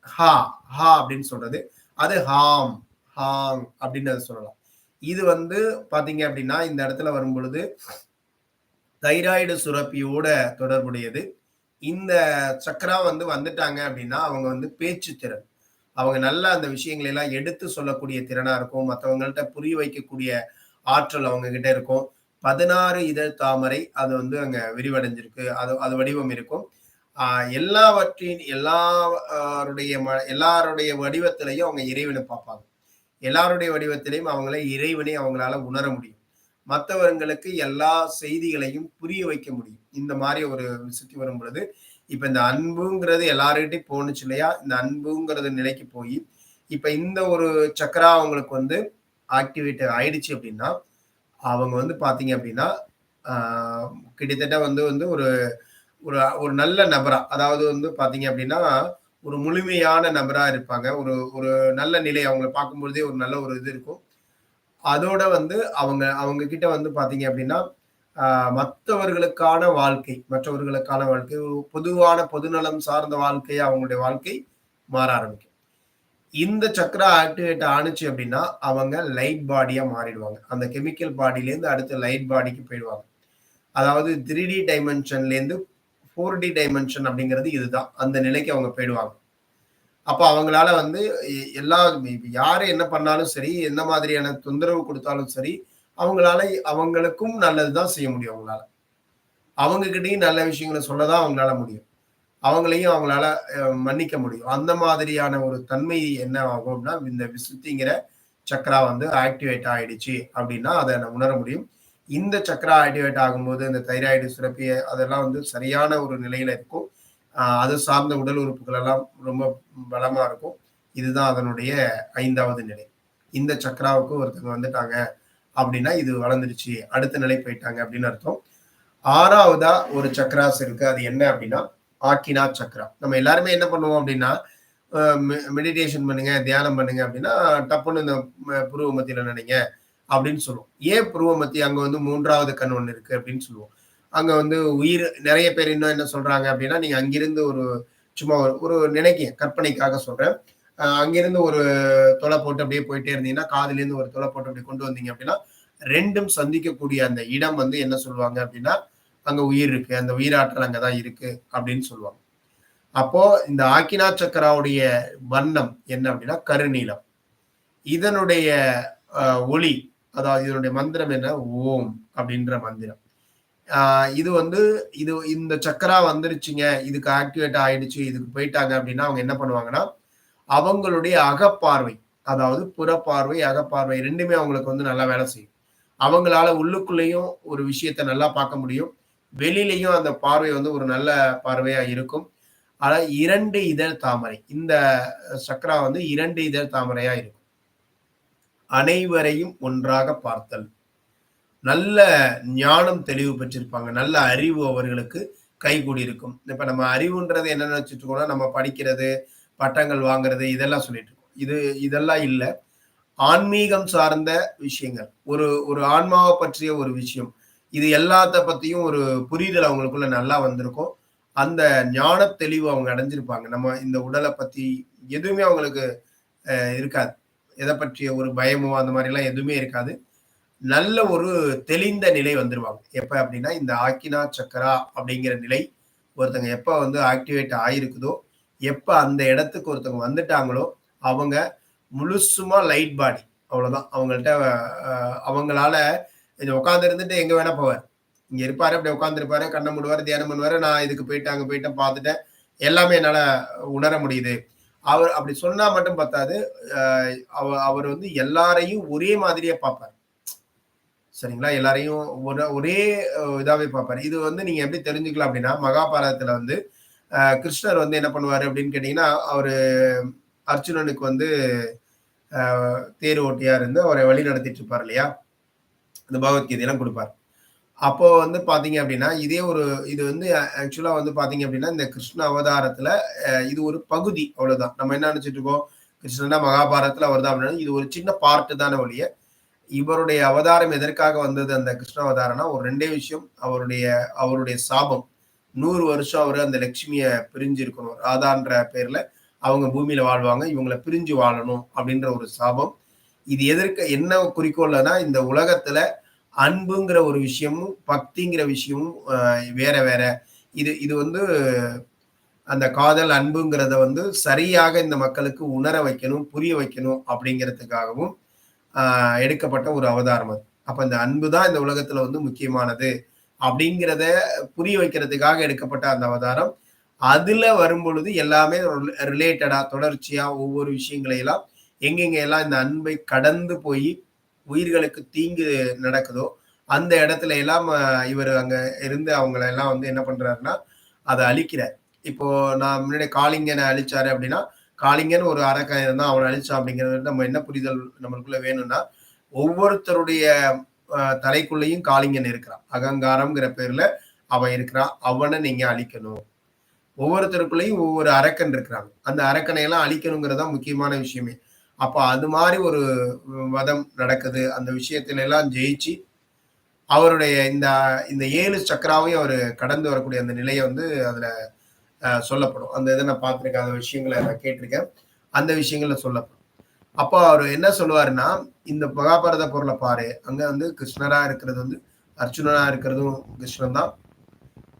ஹா, ஹா அப்படின்னு சொல்றது. அது ஹாம், ஹாங் அப்படின்னு அத சொல்லலாம். இது வந்து பார்த்தீங்க அப்படின்னா, இந்த இடத்துல வரும்பொழுது தைராய்டு சுரப்பியோட தொடர்புடையது. இந்த சக்கரா வந்து வந்துட்டாங்க அப்படின்னா, அவங்க வந்து பேச்சு திறன். அவங்க நல்லா அந்த விஷயங்களை எல்லாம் எடுத்து சொல்லக்கூடிய திறனா இருக்கும். மத்தவங்கள்ட்ட புரிய வைக்கக்கூடிய ஆற்றல் அவங்க கிட்ட இருக்கும். 16 இதழ் தாமரை அது வந்து அங்க விரிவடைஞ்சிருக்கு. அது அது வடிவம் இருக்கும். ஆ எல்லாவற்றின் எல்லாருடைய வடிவத்திலயும் அவங்க இறைவன பார்ப்பாங்க. எல்லாருடைய வடிவத்திலயும் இறைவனை அவங்களால உணர முடியும். மத்தவங்களுக்கு எல்லா செய்திகளையும் புரிய வைக்க முடியும். இந்த மாரி ஒரு சுத்தி வரும்பொழுது, இப்ப இந்த அன்புங்கிறது எல்லார்கிட்டயும் போணுச்சு இல்லையா? இந்த அன்புங்கிறது நிலைக்கு போயி, இப்ப இந்த ஒரு சக்கரா அவங்களுக்கு வந்து ஆக்டிவேட் ஆயிடுச்சு அப்படின்னா, அவங்க வந்து பார்த்தீங்க அப்படின்னா, ஆ கிட்டத்தட்ட வந்து வந்து ஒரு ஒரு ஒரு நல்ல நபரா, அதாவது வந்து பார்த்தீங்க அப்படின்னா, ஒரு முழுமையான நபரா இருப்பாங்க. ஒரு ஒரு நல்ல நிலை அவங்கள பார்க்கும்பொழுதே ஒரு நல்ல ஒரு இது இருக்கும். அதோட வந்து அவங்க அவங்க கிட்ட வந்து பார்த்தீங்க அப்படின்னா, ஆ மற்றவர்களுக்கான வாழ்க்கை, ஒரு பொதுவான பொதுநலம் சார்ந்த வாழ்க்கை, அவங்களுடைய வாழ்க்கை மாற ஆரம்பிக்கும். இந்த சக்ரா ஆக்டிவேட் ஆனுச்சு அப்படின்னா, அவங்க லைட் பாடியா மாறிடுவாங்க. அந்த கெமிக்கல் பாடியிலேருந்து அடுத்து லைட் பாடிக்கு போயிடுவாங்க. அதாவது 3டி டைமென்ஷன்லேருந்து 4டி டைமென்ஷன் அப்படிங்கிறது இதுதான். அந்த நிலைக்கு அவங்க போயிடுவாங்க. அப்ப அவங்களால வந்து எல்லா யாரு என்ன பண்ணாலும் சரி, எந்த மாதிரியான தொந்தரவு குடுத்தாலும் சரி, அவங்களால அவங்களுக்கும் நல்லது தான் செய்ய முடியும் அவங்களால. அவங்க கிட்டயும் நல்ல விஷயங்கள சொல்ல தான் அவங்களால முடியும். அவங்களையும் அவங்களால மன்னிக்க முடியும். அந்த மாதிரியான ஒரு தன்மை என்ன ஆகும்னா, இந்த விசுத்திங்கிற சக்ரா வந்து ஆக்டிவேட் ஆயிடுச்சு அப்படின்னா, அத உணர முடியும். இந்த சக்ரா ஆக்டிவேட் ஆகும்போது, இந்த தைராய்டு சுரப்பி அதெல்லாம் வந்து சரியான ஒரு நிலையில இருக்கும். அது சார்ந்த உடல் உறுப்புகள் எல்லாம் ரொம்ப பலமா இருக்கும். இதுதான் அதனுடைய 5வது நிலை. இந்த சக்ராவுக்கு ஒருத்தங்க வந்துட்டாங்க அப்படின்னா, இது வளர்ந்துருச்சு. அடுத்த நிலை போயிட்டாங்க அப்படின்னு அர்த்தம். 6வதா ஒரு சக்ராஸ் இருக்கு. அது என்ன அப்படின்னா, ஆக்கினா சக்ரா. நம்ம எல்லாருமே என்ன பண்ணுவோம் அப்படின்னா, அ மெடிடேஷன் பண்ணுங்க, தியானம் பண்ணுங்க அப்படின்னா, டப்புன்னு இந்த புருவ மத்தியில நெனைங்க அப்படின்னு சொல்லுவோம். ஏன் புருவ மத்தி அங்க வந்து 3வது கண் ஒண்ணு இருக்கு அப்படின்னு சொல்லுவோம். அங்க வந்து உயிர் நெறைய பேர் இன்னும் என்ன சொல்றாங்க அப்படின்னா, நீங்க அங்கிருந்து ஒரு சும்மா ஒரு ஒரு நினைக்க கற்பனைக்காக சொல்றேன். அங்கிருந்து ஒரு தொலை போட்டு அப்படியே போயிட்டே இருந்தீங்கன்னா, காதுலேருந்து ஒரு தொலை போட்டு அப்படி கொண்டு வந்தீங்க அப்படின்னா, 2ம் சந்திக்கக்கூடிய அந்த இடம் வந்து என்ன சொல்லுவாங்க அப்படின்னா, அங்க உயிர் இருக்கு. அந்த உயிராற்றல் அங்க தான் இருக்கு அப்படின்னு சொல்லுவாங்க. அப்போ இந்த ஆக்கினா சக்கராவுடைய வண்ணம் என்ன அப்படின்னா கருநீலம். இதனுடைய அ ஒளி, அதாவது இதனுடைய மந்திரம் என்ன? ஓம் அப்படின்ற மந்திரம். ஆ இது வந்து இந்த சக்கரா வந்துருச்சுங்க, இதுக்கு ஆக்டிவேட் ஆயிடுச்சு, இதுக்கு போயிட்டாங்க அப்படின்னா, அவங்க என்ன பண்ணுவாங்கன்னா, அவங்களுடைய அகப்பார்வை, அதாவது புறப்பார்வை, அகப்பார்வை 2மே அவங்களுக்கு வந்து நல்லா வேலை செய்யும். அவங்களால உள்ளுக்குள்ளேயும் ஒரு விஷயத்த நல்லா பார்க்க முடியும். வெளியிலயும் அந்த பார்வை வந்து ஒரு நல்ல பார்வையா இருக்கும். ஆனா 2 இதழ் தாமரை. இந்த சக்ரா வந்து 2 இதழ் தாமரையா இருக்கும். அனைவரையும் ஒன்றாக பார்த்தல். நல்ல ஞானம் தெளிவு பெற்றிருப்பாங்க. நல்ல அறிவு அவர்களுக்கு கைகூடி இருக்கும். இப்ப நம்ம அறிவுன்றது என்ன நினைச்சுட்டு இருக்கோம்னா, நம்ம படிக்கிறது, பட்டங்கள் வாங்குறது இதெல்லாம் சொல்லிட்டு இருக்கோம். இதெல்லாம் இல்ல. ஆன்மீகம் சார்ந்த விஷயங்கள். ஒரு ஒரு ஆன்மாவ பற்றிய ஒரு விஷயம். இது எல்லாத்த பத்தியும் ஒரு புரிதல் அவங்களுக்குள்ள நல்லா வந்திருக்கும். அந்த ஞான தெளிவு அவங்க அடைஞ்சிருப்பாங்க. நம்ம இந்த உடல பத்தி எதுவுமே அவங்களுக்கு இருக்காது. எத பற்றிய ஒரு பயமோ அந்த மாரிலாம் எதுவுமே இருக்காது. நல்ல ஒரு தெளிந்த நிலை வந்துருவாங்க. எப்ப அப்டின்னா, இந்த ஆக்கினா சக்கரா அப்படிங்கிற நிலை ஒருத்தங்க எப்ப வந்து ஆக்டிவேட் ஆயிருக்குதோ, எப்ப அந்த இடத்துக்கு ஒருத்தவங்க வந்துட்டாங்களோ, அவங்க முழுசுமா லைட் பாடி. அவ்வளோதான். அவங்கள்ட்ட அ அவங்களால இது உட்கார்ந்து இருந்துட்டு எங்க வேணா போவாரு. இங்க இருப்பாரு, அப்படியே உட்கார்ந்திருப்பாரு, கண்ண மூடுவாரு, தியானம் பண்ணுவாரு. நான் இதுக்கு போயிட்டேன், அங்க போயிட்டேன், பார்த்துட்டேன். எல்லாமே என்னால உணர முடியுது. அவர் அப்படி சொன்னா மட்டும் பத்தாது. அ அவர் வந்து எல்லாரையும் ஒரே மாதிரியா பார்ப்பார். சரிங்களா? எல்லாரையும் ஒரே இதாவே பார்ப்பாரு. இது வந்து நீங்க எப்படி தெரிஞ்சுக்கலாம் அப்படின்னா, மகாபாரதத்துல வந்து கிருஷ்ணர் வந்து என்ன பண்ணுவாரு அப்படின்னு கேட்டீங்கன்னா, அவரு அர்ஜுனனுக்கு வந்து அ தேர் ஓட்டியா இருந்து அவர வழி நடத்திட்டு இருப்பார் இல்லையா? அந்த பகவத்கீதையெல்லாம் குடுப்பார். அப்போ வந்து பார்த்தீங்க அப்படின்னா, இது வந்து ஆக்சுவலா வந்து பார்த்தீங்க அப்படின்னா, இந்த கிருஷ்ண அவதாரத்துல இது ஒரு பகுதி அவ்வளவுதான். நம்ம என்ன நினைச்சுட்டு இருக்கோம், கிருஷ்ணன்னா மகாபாரதத்துல அவர் தான் அப்படின்னா, இது ஒரு சின்ன பார்ட் தானே ஒழிய, இவருடைய அவதாரம் எதற்காக வந்தது அந்த கிருஷ்ண அவதாரம்னா, ஒரு 2டே விஷயம். அவருடைய அவருடைய சாபம். 100 வருஷம் அவரு அந்த லட்சுமிய பிரிஞ்சு இருக்கணும். ராதான்ற பேர்ல அவங்க பூமியில வாழ்வாங்க. இவங்கள பிரிஞ்சு வாழணும் அப்படின்ற ஒரு சாபம். இது என்ன குறிக்கோள்னா, இந்த உலகத்துல அன்புங்கிற ஒரு விஷயமும், பக்திங்கிற விஷயமும் வேற வேற. இது இது வந்து அந்த காதல், அன்புங்கிறத வந்து சரியாக இந்த மக்களுக்கு உணர வைக்கணும், புரிய வைக்கணும் அப்படிங்கிறதுக்காகவும் எடுக்கப்பட்ட ஒரு அவதாரம் அது. அப்ப இந்த அன்பு தான் இந்த உலகத்துல வந்து முக்கியமானது அப்படிங்கிறத புரிய வைக்கிறதுக்காக எடுக்கப்பட்ட அந்த அவதாரம். அதுல வரும்பொழுது எல்லாமே ரிலேட்டடா தொடர்ச்சியா ஒவ்வொரு விஷயங்களை எல்லாம் எங்கெங்க எல்லாம் இந்த அன்பை கடந்து போய் உயிர்களுக்கு தீங்கு நடக்குதோ அந்த இடத்துல எல்லாம் இவர் அங்க இருந்து அவங்கள எல்லாம் வந்து என்ன பண்றாருன்னா அதை அழிக்கிறார். இப்போ நான் முன்னாடி காளிங்கனை அழிச்சாரு அப்படின்னா காளிங்கன்னு ஒரு அரக்கன் இருந்தா அவனை அழிச்சான் அப்படிங்கிறது நம்ம என்ன புரிதல் நம்மளுக்குள்ள வேணும்னா ஒவ்வொருத்தருடைய தலைக்குள்ளேயும் காளிங்கன் இருக்கிறான். அகங்காரம்ங்கிற பேர்ல அவன் இருக்கிறான். அவனை நீங்க அழிக்கணும். ஒவ்வொருத்தருக்குள்ளேயும் ஒவ்வொரு அரக்கன் இருக்கிறாங்க. அந்த அரக்கனை எல்லாம் அழிக்கணுங்கிறது தான் முக்கியமான விஷயமே. அப்ப அது மாதிரி ஒரு வதம் நடக்குது. அந்த விஷயத்துல எல்லாம் ஜெயிச்சு அவருடைய இந்த இந்த 7 சக்கராவையும் அவரு கடந்து வரக்கூடிய அந்த நிலைய வந்து அதுல சொல்லப்படும். அந்த இத நான் பார்த்திருக்கேன். அந்த விஷயங்கள நான் கேட்டிருக்கேன். அந்த விஷயங்கள்ல சொல்லப்படும். அப்போ அவரு என்ன சொல்லுவாருன்னா, இந்த மகாபாரத பொருள பாரு. அங்க வந்து கிருஷ்ணரா இருக்கிறது வந்து அர்ஜுனனா இருக்கிறதும் கிருஷ்ணன் தான்.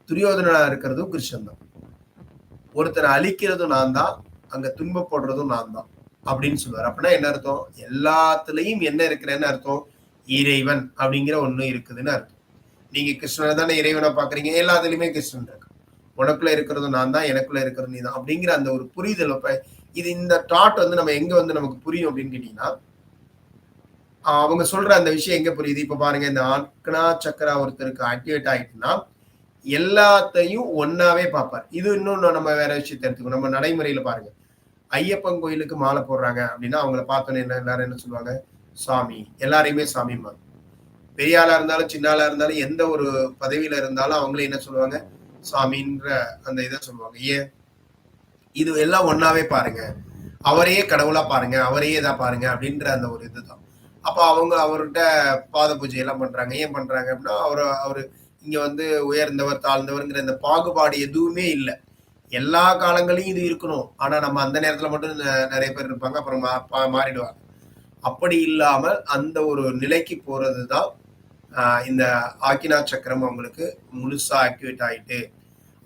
துரியோதனனா இருக்கிறதும் கிருஷ்ணன் தான். ஒருத்தரை அழிக்கிறதும் நான் தான். அங்க துன்பப்படுறதும் நான் தான். அப்படின்னு சொல்லுவாரு. அப்படின்னா என்ன அர்த்தம்? எல்லாத்துலயும் என்ன இருக்கிறேன்னு அர்த்தம்? இறைவன் அப்படிங்கிற ஒண்ணு இருக்குதுன்னு அர்த்தம். நீங்க கிருஷ்ணனை தானே இறைவனை பாக்குறீங்க. எல்லாத்துலயுமே கிருஷ்ணன் இருக்கு. உனக்குள்ள இருக்கிறதும் நான் தான், எனக்குள்ள இருக்கிறது நீ தான். அப்படிங்கிற அந்த ஒரு புரிதல். இது இந்த தாட் வந்து நம்ம எங்க வந்து நமக்கு புரியும் அப்படின்னு கேட்டீங்கன்னா, அவங்க சொல்ற அந்த விஷயம் எங்க புரியுது? இப்ப பாருங்க இந்த ஆக்னா சக்கரா ஒருத்தருக்கு ஆக்டிவேட் ஆயிட்டுன்னா, எல்லாத்தையும் ஒன்னாவே பார்ப்பார். இது இன்னொன்னு நம்ம வேற விஷயத்த எடுத்துக்கணும். நம்ம நடைமுறையில பாருங்க. ஐயப்பன் கோயிலுக்கு மாலை போடுறாங்க அப்படின்னா, அவங்கள பார்த்தோன்னே எல்லாரும் என்ன சொல்லுவாங்க? சாமி. எல்லாரையுமே சாமிம்பாங்க. பெரிய ஆளா இருந்தாலும், சின்ன ஆளா இருந்தாலும், எந்த ஒரு பதவியில இருந்தாலும் அவங்களே என்ன சொல்லுவாங்க? சாமின்ற அந்த இத சொல்லுவாங்க. ஏன்? இது எல்லாம் ஒன்னாவே பாருங்க. அவரையே கடவுளா பாருங்க. அவரையே இதா பாருங்க அப்படின்ற அந்த ஒரு இதுதான். அப்ப அவங்க அவர்கிட்ட பாத பூஜை எல்லாம் பண்றாங்க. ஏன் பண்றாங்க அப்படின்னா, அவரு இங்க வந்து உயர்ந்தவர், தாழ்ந்தவர்ங்கிற இந்த பாகுபாடு எதுவுமே இல்ல. எல்லா காலங்களையும் இது இருக்கணும். ஆனா நம்ம அந்த நேரத்துல மட்டும் நெறைய பேர் இருப்பாங்க. அப்புறம் மாறிடுவாங்க. அப்படி இல்லாமல் அந்த ஒரு நிலைக்கு போறதுதான் இந்த ஆக்கினா சக்கரம் அவங்களுக்கு முழுசா ஆக்டிவேட் ஆயிட்டு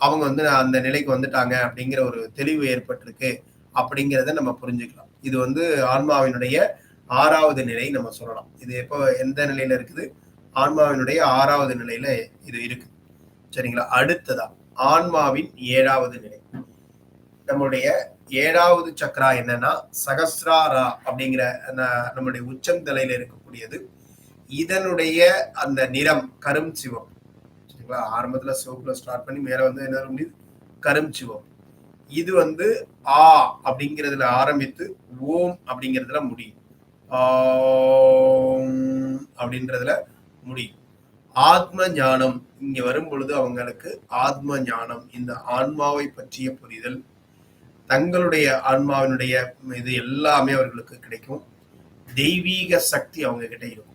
அவங்க வந்து அந்த நிலைக்கு வந்துட்டாங்க அப்படிங்கிற ஒரு தெளிவு ஏற்பட்டிருக்கு அப்படிங்கிறத நம்ம புரிஞ்சுக்கலாம். இது வந்து ஆன்மாவினுடைய 6வது நிலை நம்ம சொல்லலாம். இது எப்போ எந்த நிலையில இருக்குது? ஆன்மாவினுடைய 6வது நிலையில இது இருக்கு. சரிங்களா? அடுத்ததா ஆன்மாவின் 7வது நிலை. நம்முடைய 7வது சக்ரா என்னன்னா சகஸ்ராரா அப்படிங்கிற நம்முடைய உச்சந்தலையில இருக்கக்கூடியது. இதனுடைய அந்த நிறம் கரும் சிவம். சரிங்களா? ஆரம்பத்துல சிவப்புல ஸ்டார்ட் பண்ணி மேல வந்து என்ன முடியுது? கரும் சிவம். இது வந்து ஆ அப்படிங்கிறதுல ஆரம்பித்து ஓம் அப்படிங்கிறதுல முடியும். அப்படின்றதுல முடியும். ஆத்ம ஞானம் இங்க வரும் பொழுது அவங்களுக்கு ஆத்ம ஞானம் இந்த ஆன்மாவை பற்றிய புரிதல் தங்களுடைய ஆன்மாவினுடைய இது எல்லாமே அவர்களுக்கு கிடைக்கும். தெய்வீக சக்தி அவங்க கிட்ட இருக்கும்.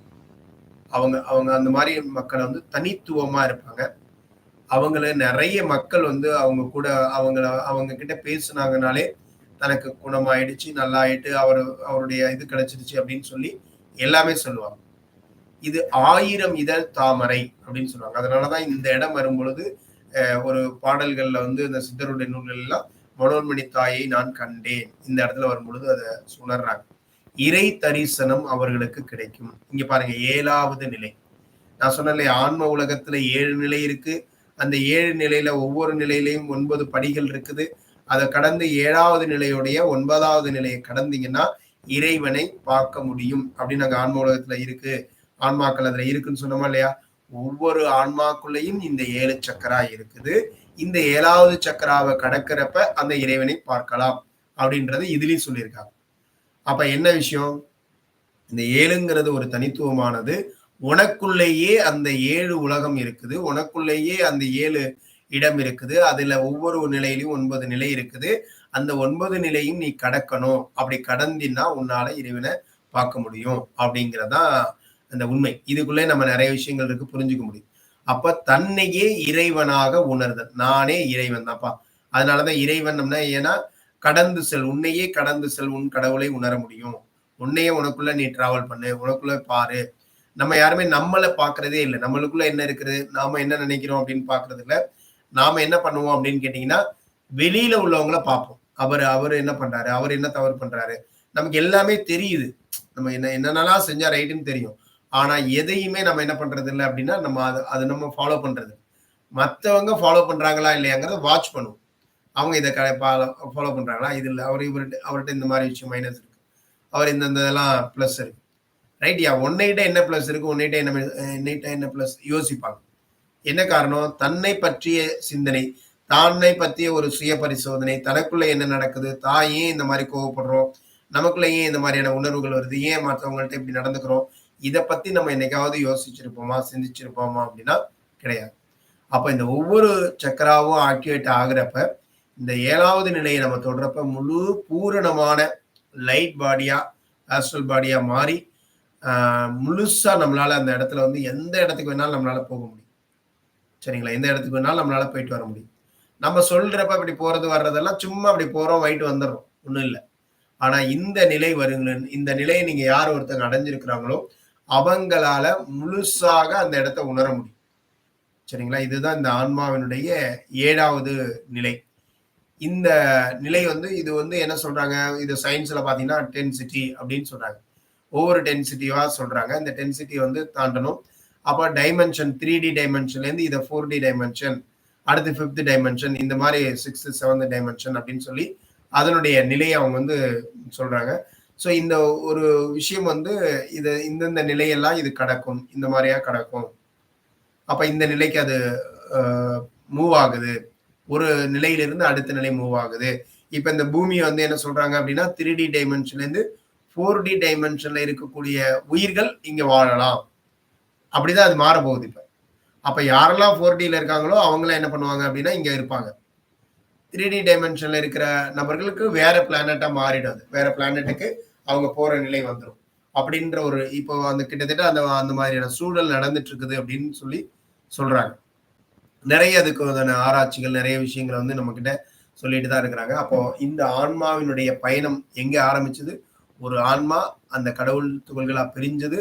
அவங்க அவங்க அந்த மாதிரி மக்களை வந்து தனித்துவமா இருப்பாங்க. அவங்கள நிறைய மக்கள் வந்து அவங்க கூட அவங்க கிட்ட பேசுனாங்கனாலே தனக்கு குணமாயிடுச்சு, நல்லாயிட்டு அவருடைய இது கிடைச்சிருச்சு அப்படின்னு சொல்லி எல்லாமே சொல்லுவாங்க. இது 1000 இதழ் தாமரை அப்படின்னு சொல்லுவாங்க. அதனாலதான் இந்த இடம் வரும் பொழுது ஒரு பாடல்கள்ல வந்து இந்த சித்தருடைய நூல்கள் எல்லாம் மனோன்மணி தாயை நான் கண்டேன். இந்த இடத்துல வரும் பொழுது அதை உணர்றாங்க. இறை தரிசனம் அவர்களுக்கு கிடைக்கும். இங்க பாருங்க 7வது நிலை. நான் சொன்னேன் ஆன்ம உலகத்துல 7 நிலை இருக்கு. அந்த 7 நிலையில ஒவ்வொரு நிலையிலையும் 9 படிகள் இருக்குது. அதை கடந்து 7வது நிலையுடைய 9வது நிலையை கடந்தீங்கன்னா இறைவனை பார்க்க முடியும் அப்படின்னு அங்க ஆன்ம உலகத்துல இருக்கு. ஆன்மாக்கள் அதுல இருக்குன்னு சொன்னோமா இல்லையா? ஒவ்வொரு ஆன்மாக்குள்ளேயும் இந்த 7 சக்கரா இருக்குது. இந்த 7வது சக்கராவை கடக்கிறப்ப அந்த இறைவனை பார்க்கலாம் அப்படின்றது இதுலயும் சொல்லியிருக்காங்க. அப்ப என்ன விஷயம்? இந்த 7ங்கிறது ஒரு தனித்துவமானது. உனக்குள்ளேயே அந்த 7 உலகம் இருக்குது. உனக்குள்ளேயே அந்த 7 இடம் இருக்குது. அதுல ஒவ்வொரு நிலையிலும் 9 நிலை இருக்குது. அந்த 9 நிலையும் நீ கடக்கணும். அப்படி கடந்தின்னா உன்னால இறைவனை பார்க்க முடியும். அப்படிங்கிறதான் அந்த உண்மை. இதுக்குள்ளே நம்ம நிறைய விஷயங்கள் இருக்கு புரிஞ்சுக்க முடியும். அப்ப தன்னையே இறைவனாக உணர்தல். நானே இறைவன் தான்ப்பா. அதனாலதான் இறைவன் ஏன்னா கடந்து செல். உன்னையே கடந்து செல். உன் கடவுளை உணர முடியும். உன்னையே உனக்குள்ள நீ டிராவல் பண்ணு. உனக்குள்ள பாரு. நம்ம யாருமே நம்மளை பாக்குறதே இல்லை. நம்மளுக்குள்ள என்ன இருக்குது, நாம என்ன நினைக்கிறோம் அப்படின்னு பாக்குறது இல்ல. நாம என்ன பண்ணுவோம் அப்படின்னு கேட்டீங்கன்னா, வெளியில உள்ளவங்கள பார்ப்போம். அவர் என்ன பண்றாரு, அவர் என்ன தவறு பண்றாரு, நமக்கு எல்லாமே தெரியுது. நம்ம என்னென்னலாம் செஞ்சா ரைட்டுன்னு தெரியும். ஆனா எதையுமே நம்ம என்ன பண்றது இல்லை அப்படின்னா, நம்ம அதை நம்ம ஃபாலோ பண்றது. மற்றவங்க ஃபாலோ பண்றாங்களா இல்லையாங்கிறத வாட்ச் பண்ணுவோம். அவங்க இதை ஃபாலோ பண்றாங்களா, இது இல்லை, அவர்கிட்ட இந்த மாதிரி விஷயம் மைனஸ் இருக்கு, அவர் இந்த இதெல்லாம் பிளஸ் இருக்கு. ரைட்யா, உன்னைகிட்ட என்ன பிளஸ் இருக்கு, என்னைகிட்ட என்ன பிளஸ் யோசிப்பாங்க. என்ன காரணம்? தன்னை பற்றிய சிந்தனை, தன்னை பற்றிய ஒரு சுய பரிசோதனை, தனக்குள்ள என்ன நடக்குது, தான் ஏன் இந்த மாதிரி கோவப்படுறோம், நமக்குள்ள ஏன் இந்த மாதிரியான உணர்வுகள் வருது, ஏன் மற்றவங்கள்ட்ட இப்படி நடந்துக்கிறோம், இதை பத்தி நம்ம என்னைக்காவது யோசிச்சிருப்போமா, சிந்திச்சிருப்போமா அப்படின்னா கிடையாது. அப்ப இந்த ஒவ்வொரு சக்கராவும் ஆக்டிவேட் ஆகுறப்ப, இந்த 7வது நிலையை நம்ம தொடரப்ப முழு பூரணமான லைட் பாடியா, ஆஸ்ட்ரல் பாடியா மாறி முழுசா நம்மளால அந்த இடத்துல எந்த இடத்துக்கு வேணாலும் நம்மளால போக முடியும். சரிங்களா? எந்த இடத்துக்கு வேணாலும் நம்மளால போயிட்டு வர முடியும். நம்ம சொல்றப்ப அப்படி போறது வர்றதெல்லாம் சும்மா அப்படி போறோம், போயிட்டு வந்துடுறோம், ஒண்ணும் இல்லை. ஆனா இந்த நிலை இந்த நிலையை நீங்க யார் ஒருத்தங்க அடைஞ்சிருக்கிறாங்களோ அவங்களால முழுசாக அந்த இடத்த உணர முடியும். சரிங்களா? இதுதான் இந்த ஆன்மாவினுடைய 7வது நிலை. இந்த நிலை இது என்ன சொல்றாங்க, இது சயின்ஸ்ல பாத்தீங்கன்னா டென்சிட்டி அப்படின்னு சொல்றாங்க. ஒவ்வொரு டென்சிட்டிவா சொல்றாங்க. இந்த டென்சிட்டி தாண்டணும். அப்ப டைமென்ஷன் 3D டைமென்ஷன்ல இருந்து இதை 4D டைமென்ஷன், அடுத்து 5th டைமென்ஷன், இந்த மாதிரி 6th 7th டைமென்ஷன் அப்படின்னு சொல்லி அதனுடைய நிலையை அவங்க சொல்றாங்க. ஸோ இந்த ஒரு விஷயம் இது இந்தந்த நிலையெல்லாம் இது கடக்கும், இந்த மாதிரியா கடக்கும். அப்ப இந்த நிலைக்கு அது மூவ் ஆகுது. ஒரு நிலையிலிருந்து அடுத்த நிலை மூவ் ஆகுது. இப்ப இந்த பூமியை என்ன சொல்றாங்க அப்படின்னா 3D டைமென்ஷன்ல இருந்து 4D டைமென்ஷன்ல இருக்கக்கூடிய உயிர்கள் இங்க வாழலாம். அப்படிதான் அது மாறப்போகுது இப்ப. அப்ப யாரெல்லாம் 4Dல இருக்காங்களோ அவங்களாம் என்ன பண்ணுவாங்க அப்படின்னா இங்க இருப்பாங்க. 3D டைமென்ஷன்ல இருக்கிற நபர்களுக்கு வேற பிளானட்டா மாறிடும். வேற பிளானட்டுக்கு அவங்க போற நிலை வந்துடும். அப்படின்ற ஒரு இப்போ கிட்டத்தட்ட அந்த மாதிரியான சூழல் நடந்துட்டு இருக்குது அப்படின்னு சொல்லி சொல்றாங்க. நிறைய அதுக்கு ஆராய்ச்சிகள், நிறைய விஷயங்களை நம்ம கிட்ட சொல்லிட்டு தான் இருக்கிறாங்க. அப்போ இந்த ஆன்மாவினுடைய பயணம் எங்க ஆரம்பிச்சது? ஒரு ஆன்மா அந்த கடவுள் துகள்களா பிரிஞ்சது,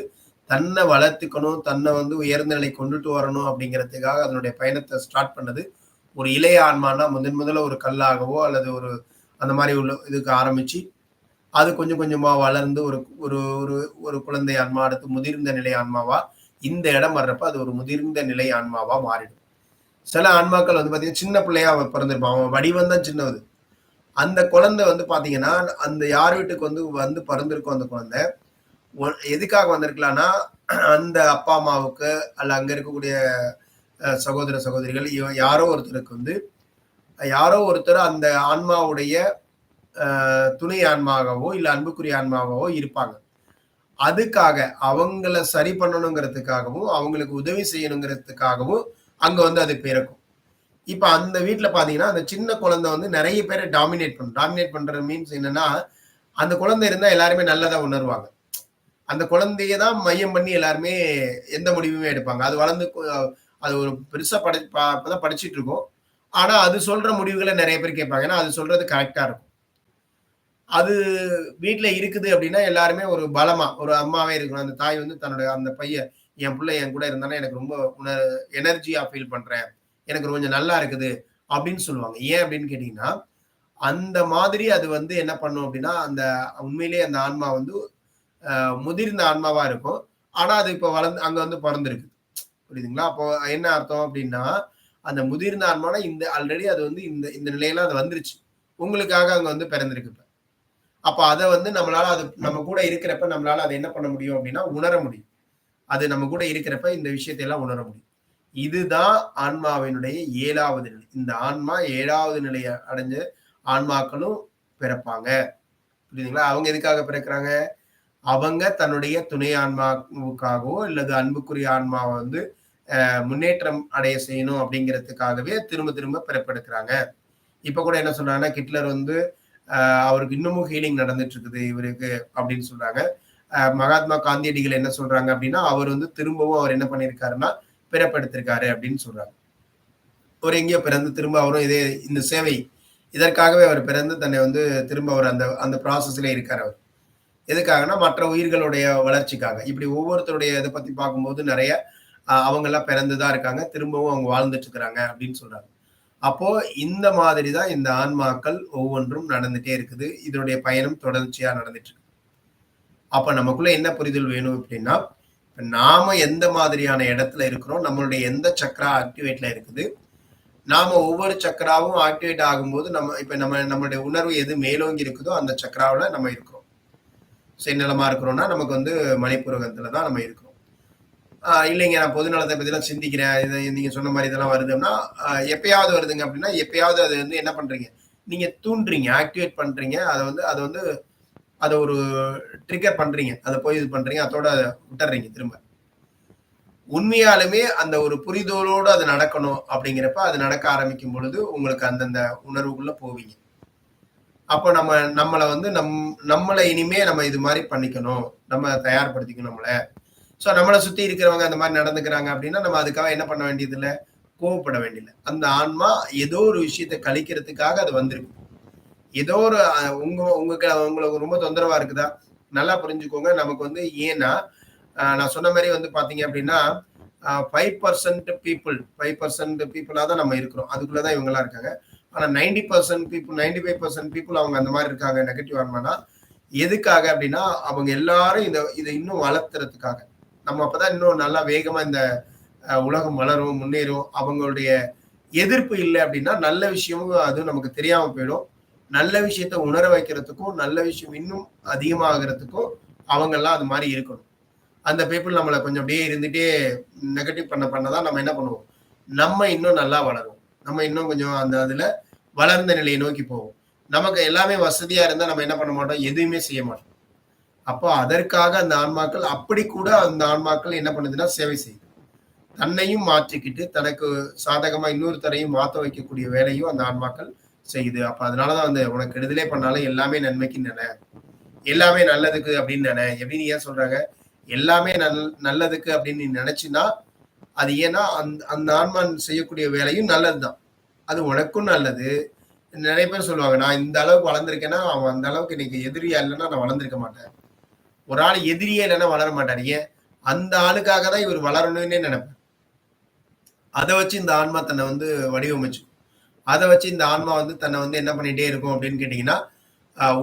தன்னை வளர்த்துக்கணும், தன்னை உயர்ந்த நிலை கொண்டுட்டு வரணும் அப்படிங்கிறதுக்காக அதனுடைய பயணத்தை ஸ்டார்ட் பண்ணது. ஒரு இளைய ஆன்மானா முதல்ல ஒரு கல்லாகவோ அல்லது ஒரு அந்த மாதிரி உள்ள இதுக்கு ஆரம்பிச்சு அது கொஞ்சம் கொஞ்சமா வளர்ந்து ஒரு ஒரு ஒரு ஒரு குழந்தை ஆன்மா, அடுத்து முதிர்ந்த நிலை ஆன்மாவா இந்த இடம் வர்றப்ப அது ஒரு முதிர்ந்த நிலை ஆன்மாவா மாறிடும். சில ஆன்மாக்கள் பாத்தீங்கன்னா சின்ன பிள்ளையா பிறந்திருப்பான், அவன் வடிவம் தான் சின்னது. அந்த குழந்தை பாத்தீங்கன்னா அந்த யார் வீட்டுக்கு வந்து பிறந்திருக்கும் அந்த குழந்தை எதுக்காக வந்திருக்கலாம்னா அந்த அப்பா அம்மாவுக்கு அல்ல அங்க இருக்கக்கூடிய சகோதர சகோதரிகள் யாரோ ஒருத்தருக்கு யாரோ ஒருத்தர் அந்த ஆன்மாவுடைய துணை ஆன்மாவோ இல்ல அன்புக்குரிய ஆன்மாவோ இருப்பாங்க. அதுக்காக அவங்கள சரி பண்ணணுங்கிறதுக்காகவும் அவங்களுக்கு உதவி செய்யணுங்கிறதுக்காகவும் அங்க அது பிறக்கும். இப்ப அந்த வீட்டுல பாத்தீங்கன்னா அந்த சின்ன குழந்தை நிறைய பேரை டாமினேட் பண்ற மீன்ஸ் என்னன்னா அந்த குழந்தை இருந்தா எல்லாருமே நல்லதா உணர்வாங்க. அந்த குழந்தைய தான் மையம் பண்ணி எல்லாருமே எந்த முடிவுமே எடுப்பாங்க. அது வளர்ந்து அது ஒரு பெருசா இப்பதான் படிச்சுட்டு இருக்கோம். ஆனா அது சொல்ற முடிவுகளை நிறைய பேர் கேட்பாங்க. ஏன்னா அது சொல்றது கரெக்டா இருக்கும். அது வீட்டுல இருக்குது அப்படின்னா எல்லாருமே ஒரு பலமா ஒரு அம்மாவே இருக்கணும். அந்த தாய் தன்னோட அந்த பையன் என் பிள்ளை என் கூட இருந்தாலும் எனக்கு ரொம்ப எனர்ஜியா ஃபீல் பண்றேன், எனக்கு கொஞ்சம் நல்லா இருக்குது அப்படின்னு சொல்லுவாங்க. ஏன் அப்படின்னு கேட்டீங்கன்னா அந்த மாதிரி அது என்ன பண்ணும் அப்படின்னா அந்த உண்மையிலேயே அந்த ஆன்மா முதிர்ந்த ஆன்மாவா இருக்கும். ஆனா அது இப்ப வளர்ந்து அங்க பிறந்திருக்கு. புரியுதுங்களா? அப்போ என்ன அர்த்தம் அப்படின்னா அந்த முதிர்ந்த ஆன்மானா இந்த ஆல்ரெடி அது இந்த இந்த நிலையில அது வந்துருச்சு. உங்களுக்காக அங்க பிறந்திருக்கு. அப்ப அதை நம்மளால அது நம்ம கூட இருக்கிறப்ப நம்மளால அதை என்ன பண்ண முடியும் அப்படின்னா உணர முடியும். அது நம்ம கூட இருக்கிறப்ப இந்த விஷயத்தை எல்லாம் உணர முடியும். இதுதான் ஆன்மாவினுடைய 7வது நிலை. இந்த ஆன்மா 7வது நிலையை அடைஞ்ச ஆன்மாக்களும் பிறப்பாங்க. புரியுதுங்களா? அவங்க எதுக்காக பிறக்கிறாங்க? அவங்க தன்னுடைய துணை ஆன்மாவுக்காகவோ அல்லது அன்புக்குரிய ஆன்மாவை வந்து முன்னேற்றம் அடைய செய்யணும் அப்படிங்கிறதுக்காகவே திரும்ப திரும்ப பிறப்பெடுக்கிறாங்க. இப்ப கூட என்ன சொல்றாங்கன்னா, ஹிட்லர் வந்து அவருக்கு இன்னமும் ஹீலிங் நடந்துட்டு இருக்குது இவருக்கு அப்படின்னு சொல்றாங்க. மகாத்மா காந்தியடிகள் என்ன சொல்றாங்க அப்படின்னா, அவர் வந்து திரும்பவும் அவர் என்ன பண்ணியிருக்காருன்னா, பிறப்பெடுத்திருக்காரு அப்படின்னு சொல்றாங்க. அவர் எங்கேயோ பிறந்து திரும்ப அவரும் இந்த சேவை இதற்காகவே அவர் பிறந்து தன்னை வந்து திரும்ப அவர் அந்த அந்த ப்ராசஸ்ல இருக்காரு அவர். எதுக்காகன்னா மற்ற உயிர்களுடைய வளர்ச்சிக்காக. இப்படி ஒவ்வொருத்தருடைய இதை பத்தி பார்க்கும்போது நிறைய அவங்க எல்லாம் பிறந்துதான் இருக்காங்க. திரும்பவும் அவங்க வாழ்ந்துட்டு இருக்கிறாங்க அப்படின்னு சொல்றாங்க. அப்போ இந்த மாதிரி தான் இந்த ஆன்மாக்கள் ஒவ்வொன்றும் நடந்துட்டே இருக்குது. இதனுடைய பயணம் தொடர்ச்சியா நடந்துட்டு இருக்கு. அப்ப நமக்குள்ள என்ன புரிதல் வேணும் அப்படின்னா, நாம எந்த மாதிரியான இடத்துல இருக்கிறோம், நம்மளுடைய எந்த சக்ரா ஆக்டிவேட்ல இருக்குது, நாம ஒவ்வொரு சக்கராவும் ஆக்டிவேட் ஆகும்போது நம்மளுடைய உணர்வு எது மேலோங்கி இருக்குதோ அந்த சக்கராவில் நம்ம இருக்கிறோம். சுயநலமா இருக்கிறோம்னா நமக்கு வந்து மணிப்புரகத்துல தான் நம்ம இருக்கிறோம். இல்லைங்க நான் பொது நலத்தை பத்திலாம் சிந்திக்கிறேன், இதை நீங்க சொன்ன மாதிரி இதெல்லாம் வருதுன்னா எப்பயாவது வருதுங்க அப்படின்னா எப்பயாவது அது வந்து என்ன பண்றீங்க, நீங்க தூண்டுறீங்க, ஆக்டிவேட் பண்றீங்க, அதை வந்து அதை ஒரு ட்ரிகர் பண்றீங்க, அதை போய் இது பண்றீங்க, அதோட விட்டுறீங்க திரும்ப. உண்மையாலுமே அந்த ஒரு புரிதலோடு அது நடக்கணும் அப்படிங்கிறப்ப அது நடக்க ஆரம்பிக்கும் பொழுது உங்களுக்கு அந்தந்த உணர்வுக்குள்ள போவீங்க. அப்ப நம்மளை வந்து நம்மளை இனிமே நம்ம இது மாதிரி பண்ணிக்கணும், நம்ம தயார்படுத்திக்கணும் நம்மளை. ஸோ நம்மளை சுத்தி இருக்கிறவங்க அந்த மாதிரி நடந்துக்கிறாங்க அப்படின்னா நம்ம அதுக்காக என்ன பண்ண வேண்டியது இல்லை, கோவப்பட வேண்டியதில்லை. அந்த ஆன்மா ஏதோ ஒரு விஷயத்தை கழிக்கிறதுக்காக அது வந்திருக்கு. ஏதோ ஒரு உங்களுக்கு ரொம்ப தொந்தரவா இருக்குதா, நல்லா புரிஞ்சுக்கோங்க. நமக்கு வந்து ஏன்னா நான் சொன்ன மாதிரி வந்து பாத்தீங்க அப்படின்னா 5% பீப்புளா தான் நம்ம இருக்கிறோம், அதுக்குள்ளதான் இவங்க எல்லாம் இருக்காங்க. ஆனா 90% பீப்புள் 95% பீப்புள் அவங்க அந்த மாதிரி இருக்காங்க நெகட்டிவ் ஆன்மானா. எதுக்காக அப்படின்னா அவங்க எல்லாரும் இதை இன்னும் வளர்த்துறதுக்காக. நம்ம அப்பதான் இன்னும் நல்லா வேகமா இந்த உலகம் வளரும், முன்னேறும். அவங்களுடைய எதிர்ப்பு இல்லை அப்படின்னா நல்ல விஷயமும் அது நமக்கு தெரியாம போயிடும். நல்ல விஷயத்த உணர வைக்கிறதுக்கும் நல்ல விஷயம் இன்னும் அதிகமாகிறதுக்கும் அவங்க எல்லாம் அது மாதிரி இருக்கணும். அந்த பீப்புள் நம்மளை கொஞ்சம் அப்படியே இருந்துட்டே நெகட்டிவ் பண்ணதான் நம்ம என்ன பண்ணுவோம், நம்ம இன்னும் நல்லா வளரும், நம்ம இன்னும் கொஞ்சம் அந்த அதுல வளர்ந்த நிலையை நோக்கி போவோம். நமக்கு எல்லாமே வசதியா இருந்தா நம்ம என்ன பண்ண மாட்டோம், எதுவுமே செய்ய மாட்டோம். அப்போ அதற்காக அந்த ஆன்மாக்கள் அப்படி கூட அந்த ஆன்மாக்கள் என்ன பண்ணுதுன்னா சேவை செய்யுது. தன்னையும் மாற்றிக்கிட்டு தனக்கு சாதகமா இன்னொருத்தரையும் மாற்ற வைக்கக்கூடிய வேலையும் அந்த ஆன்மாக்கள் செய்யுது. அப்ப அதனாலதான் வந்து உனக்கு கெடுதலே பண்ணாலும் எல்லாமே நன்மைக்கு நினை, எல்லாமே நல்லதுக்கு அப்படின்னு நினை. எப்படின்னு ஏன் சொல்றாங்க, எல்லாமே நல்லதுக்கு அப்படின்னு நீ நினைச்சுன்னா அது ஏன்னா அந்த ஆன்மான் செய்யக்கூடிய வேலையும் நல்லதுதான், அது உனக்கும் நல்லது. நிறைய பேர் சொல்லுவாங்க, நான் இந்த அளவுக்கு வளர்ந்துருக்கேன்னா அவன் அந்த அளவுக்கு இன்னைக்கு எதிரியா இல்லைன்னா நான் வளர்ந்துருக்க மாட்டேன். ஒரு ஆள் எதிரியே இல்லைன்னா வளர மாட்டார். ஏன், அந்த ஆளுக்காக தான் இவர் வளரணும்னே நினைப்பேன். அதை வச்சு இந்த ஆன்மா தன்னை வந்து வடிவமைச்சு, அதை வச்சு இந்த ஆன்மா வந்து தன்னை வந்து என்ன பண்ணிட்டே இருக்கும் அப்படின்னு கேட்டீங்கன்னா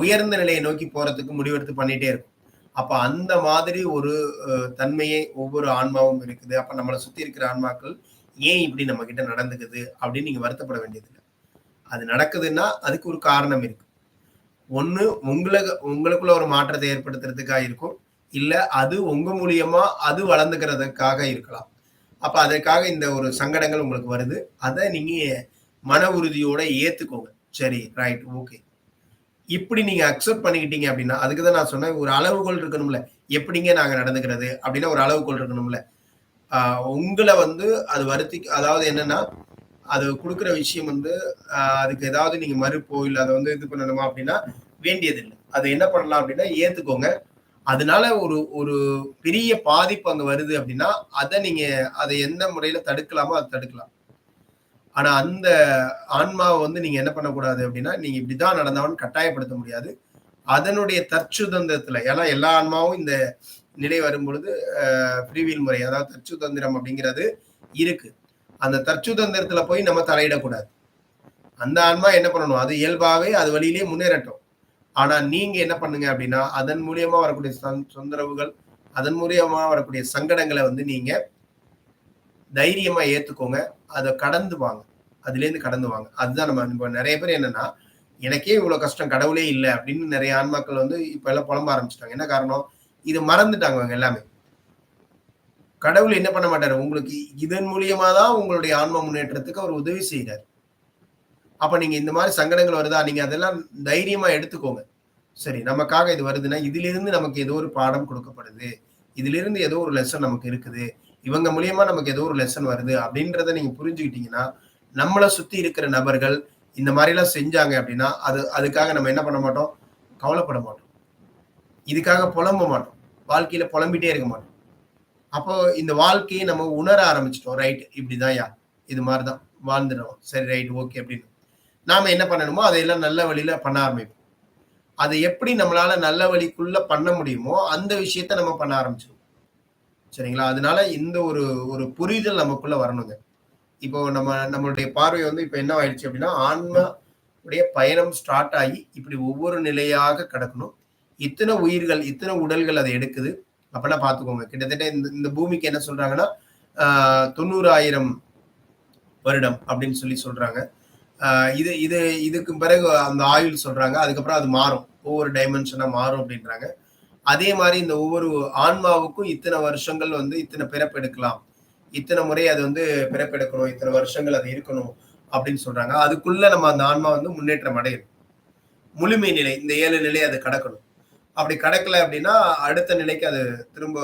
உயர்ந்த நிலையை நோக்கி போறதுக்கு முடிவெடுத்து பண்ணிட்டே இருக்கும். அப்ப அந்த மாதிரி ஒரு தன்மையை ஒவ்வொரு ஆன்மாவும் இருக்குது. அப்ப நம்மளை சுத்தி இருக்கிற ஆன்மாக்கள் ஏன் இப்படி நம்ம கிட்ட நடந்துக்குது அப்படின்னு நீங்க வருத்தப்பட வேண்டியது இல்லை. அது நடக்குதுன்னா அதுக்கு ஒரு காரணம் இருக்கு. ஒண்ணு உங்களுக்குள்ள ஒரு மாற்றத்தை ஏற்படுத்துறதுக்காக இருக்கும், இல்ல அது உங்க மூலியமா அது வளர்ந்துக்கிறதுக்காக இருக்கலாம். அப்ப அதற்காக இந்த ஒரு சங்கடங்கள் உங்களுக்கு வருது. அதை நீங்க மன உறுதியோட ஏத்துக்கோங்க. சரி, ரைட், ஓகே. இப்படி நீங்க அக்செப்ட் பண்ணிக்கிட்டீங்க அப்படின்னா, அதுக்குதான் நான் சொன்னேன், ஒரு அளவுகோல் இருக்கணும்ல. எப்படிங்க நாங்க நடந்துக்கிறது அப்படின்னா ஒரு அளவுகோல் இருக்கணும்ல. உங்களை வந்து அது அதாவது என்னன்னா அது கொடுக்குற விஷயம் வந்து அதுக்கு ஏதாவது நீங்க மறுப்போ இல்ல அதை வந்து இது பண்ணணுமா அப்படின்னா வேண்டியதில்லை. அது என்ன பண்ணலாம் அப்படின்னா ஏத்துக்கோங்க. அதனால ஒரு ஒரு பெரிய பாதிப்பு அங்க வருது அப்படின்னா அதை எந்த முறையில தடுக்கலாமோ அதை தடுக்கலாம். ஆனா அந்த ஆன்மாவை வந்து நீங்க என்ன பண்ணக்கூடாது அப்படின்னா நீங்க இப்படிதான் நடந்தவன்னு கட்டாயப்படுத்த முடியாது. அதனுடைய தற்சுதந்திரத்துல, ஏன்னா எல்லா ஆன்மாவும் இந்த நிலை வரும் பொழுது ஃப்ரீவில் முறை, அதாவது தற்சுதந்திரம் அப்படிங்கிறது இருக்கு. அந்த தற்சுதந்திரத்துல போய் நம்ம தலையிடக்கூடாது. அந்த ஆன்மா என்ன பண்ணணும், அது இயல்பாவே அது வழியிலேயே முன்னேறட்டும். ஆனா நீங்க என்ன பண்ணுங்க அப்படின்னா அதன் மூலியமா வரக்கூடிய தொந்தரவுகள், அதன் மூலியமா வரக்கூடிய சங்கடங்களை வந்து நீங்க தைரியமா ஏத்துக்கோங்க. அதை கடந்து வாங்க, அதுல இருந்து கடந்து வாங்க. அதுதான் நம்ம நிறைய பேர் என்னன்னா எனக்கே இவ்வளவு கஷ்டம், கடவுளே இல்லை அப்படின்னு நிறைய ஆன்மாக்கள் வந்து இப்ப எல்லாம் புலம்ப ஆரம்பிச்சிட்டாங்க. என்ன காரணம், இது மறந்துட்டாங்க அவங்க எல்லாமே. கடவுள் என்ன பண்ண மாட்டாரு, உங்களுக்கு இதன் மூலியமா தான் உங்களுடைய ஆன்ம முன்னேற்றத்துக்கு அவர் உதவி செய்யறாரு. அப்ப நீங்க இந்த மாதிரி சங்கடங்கள் வருதா, நீங்க அதெல்லாம் தைரியமா எடுத்துக்கோங்க. சரி, நமக்காக இது வருதுன்னா, இதிலிருந்து நமக்கு ஏதோ ஒரு பாடம் குடுக்கப்படுது. இதிலிருந்து ஏதோ ஒரு லெசன் நமக்கு இருக்குது. இவங்க மூலியமா நமக்கு ஏதோ ஒரு லெசன் வருது அப்படின்றத நீங்க புரிஞ்சுக்கிட்டீங்கன்னா, நம்மள சுத்தி இருக்கிற நபர்கள் இந்த மாரிலாம் செஞ்சாங்க அப்படின்னா, அதுக்காக நம்ம என்ன பண்ண மாட்டோம்? கவலைப்பட மாட்டோம். இதுக்காக புலம்ப மாட்டோம். வாழ்க்கையில புலம்பிட்டே இருக்க மாட்டோம். அப்போ இந்த வாழ்க்கைய நம்ம உணர ஆரம்பிச்சுட்டோம். ரைட் இப்படிதான்யா. இது மாரி தான் வாழ்ந்துடும். சரி ரைட் ஓகே அப்படின்னு. நாம என்ன பண்ணணுமோ, அதையெல்லாம் நல்ல வழியில பண்ண ஆரம்பிப்போம். அது எப்படி நம்மளால நல்ல வழிக்குள்ள பண்ண முடியுமோ, அந்த விஷயத்த நம்ம பண்ண ஆரம்பிச்சுருவோம். சரிங்களா? அதனால இந்த ஒரு ஒரு புரிதல் நமக்குள்ள வரணுங்க. இப்போ நம்மளுடைய பார்வை வந்து இப்ப என்ன ஆயிடுச்சு அப்படின்னா, ஆன்மா உடைய பயணம் ஸ்டார்ட் ஆகி, இப்படி ஒவ்வொரு நிலையாக கடக்கணும். இத்தன உயிர்கள், இத்தன உடல்கள் அத எடுக்குது. அப்பன்னா பார்த்துக்கோங்க. கிட்டத்தட்ட இந்த இந்த பூமிக்கு என்ன சொல்றாங்கன்னா, ஆ 90,000 வருடம் அப்படின்னு சொல்லி சொல்றாங்க. ஆ இது இது இதுக்கு பிறகு அந்த ஆயுள் சொல்றாங்க. அதுக்கப்புறம் அது மாறும். ஒவ்வொரு டைமென்ஷனா மாறும் அப்படின்றாங்க. அதே மாரி இந்த ஒவ்வொரு ஆன்மாவுக்கும் இத்தன வருஷங்கள் வந்து இத்தன பிறப்பு எடுக்கலாம். இத்தன முறை அது வந்து பிறப்பெடுக்கணும். இத்தன வருஷங்கள் அது இருக்கணும் அப்படின்னு சொல்றாங்க. அதுக்குள்ள நம்ம அந்த ஆன்மா வந்து முன்னேற்றம் அடையணும். முழுமை நிலை. இந்த 7 நிலை அது கடக்கணும். அப்படி கடக்கல அப்படின்னா, அடுத்த நிலைக்கு அது திரும்ப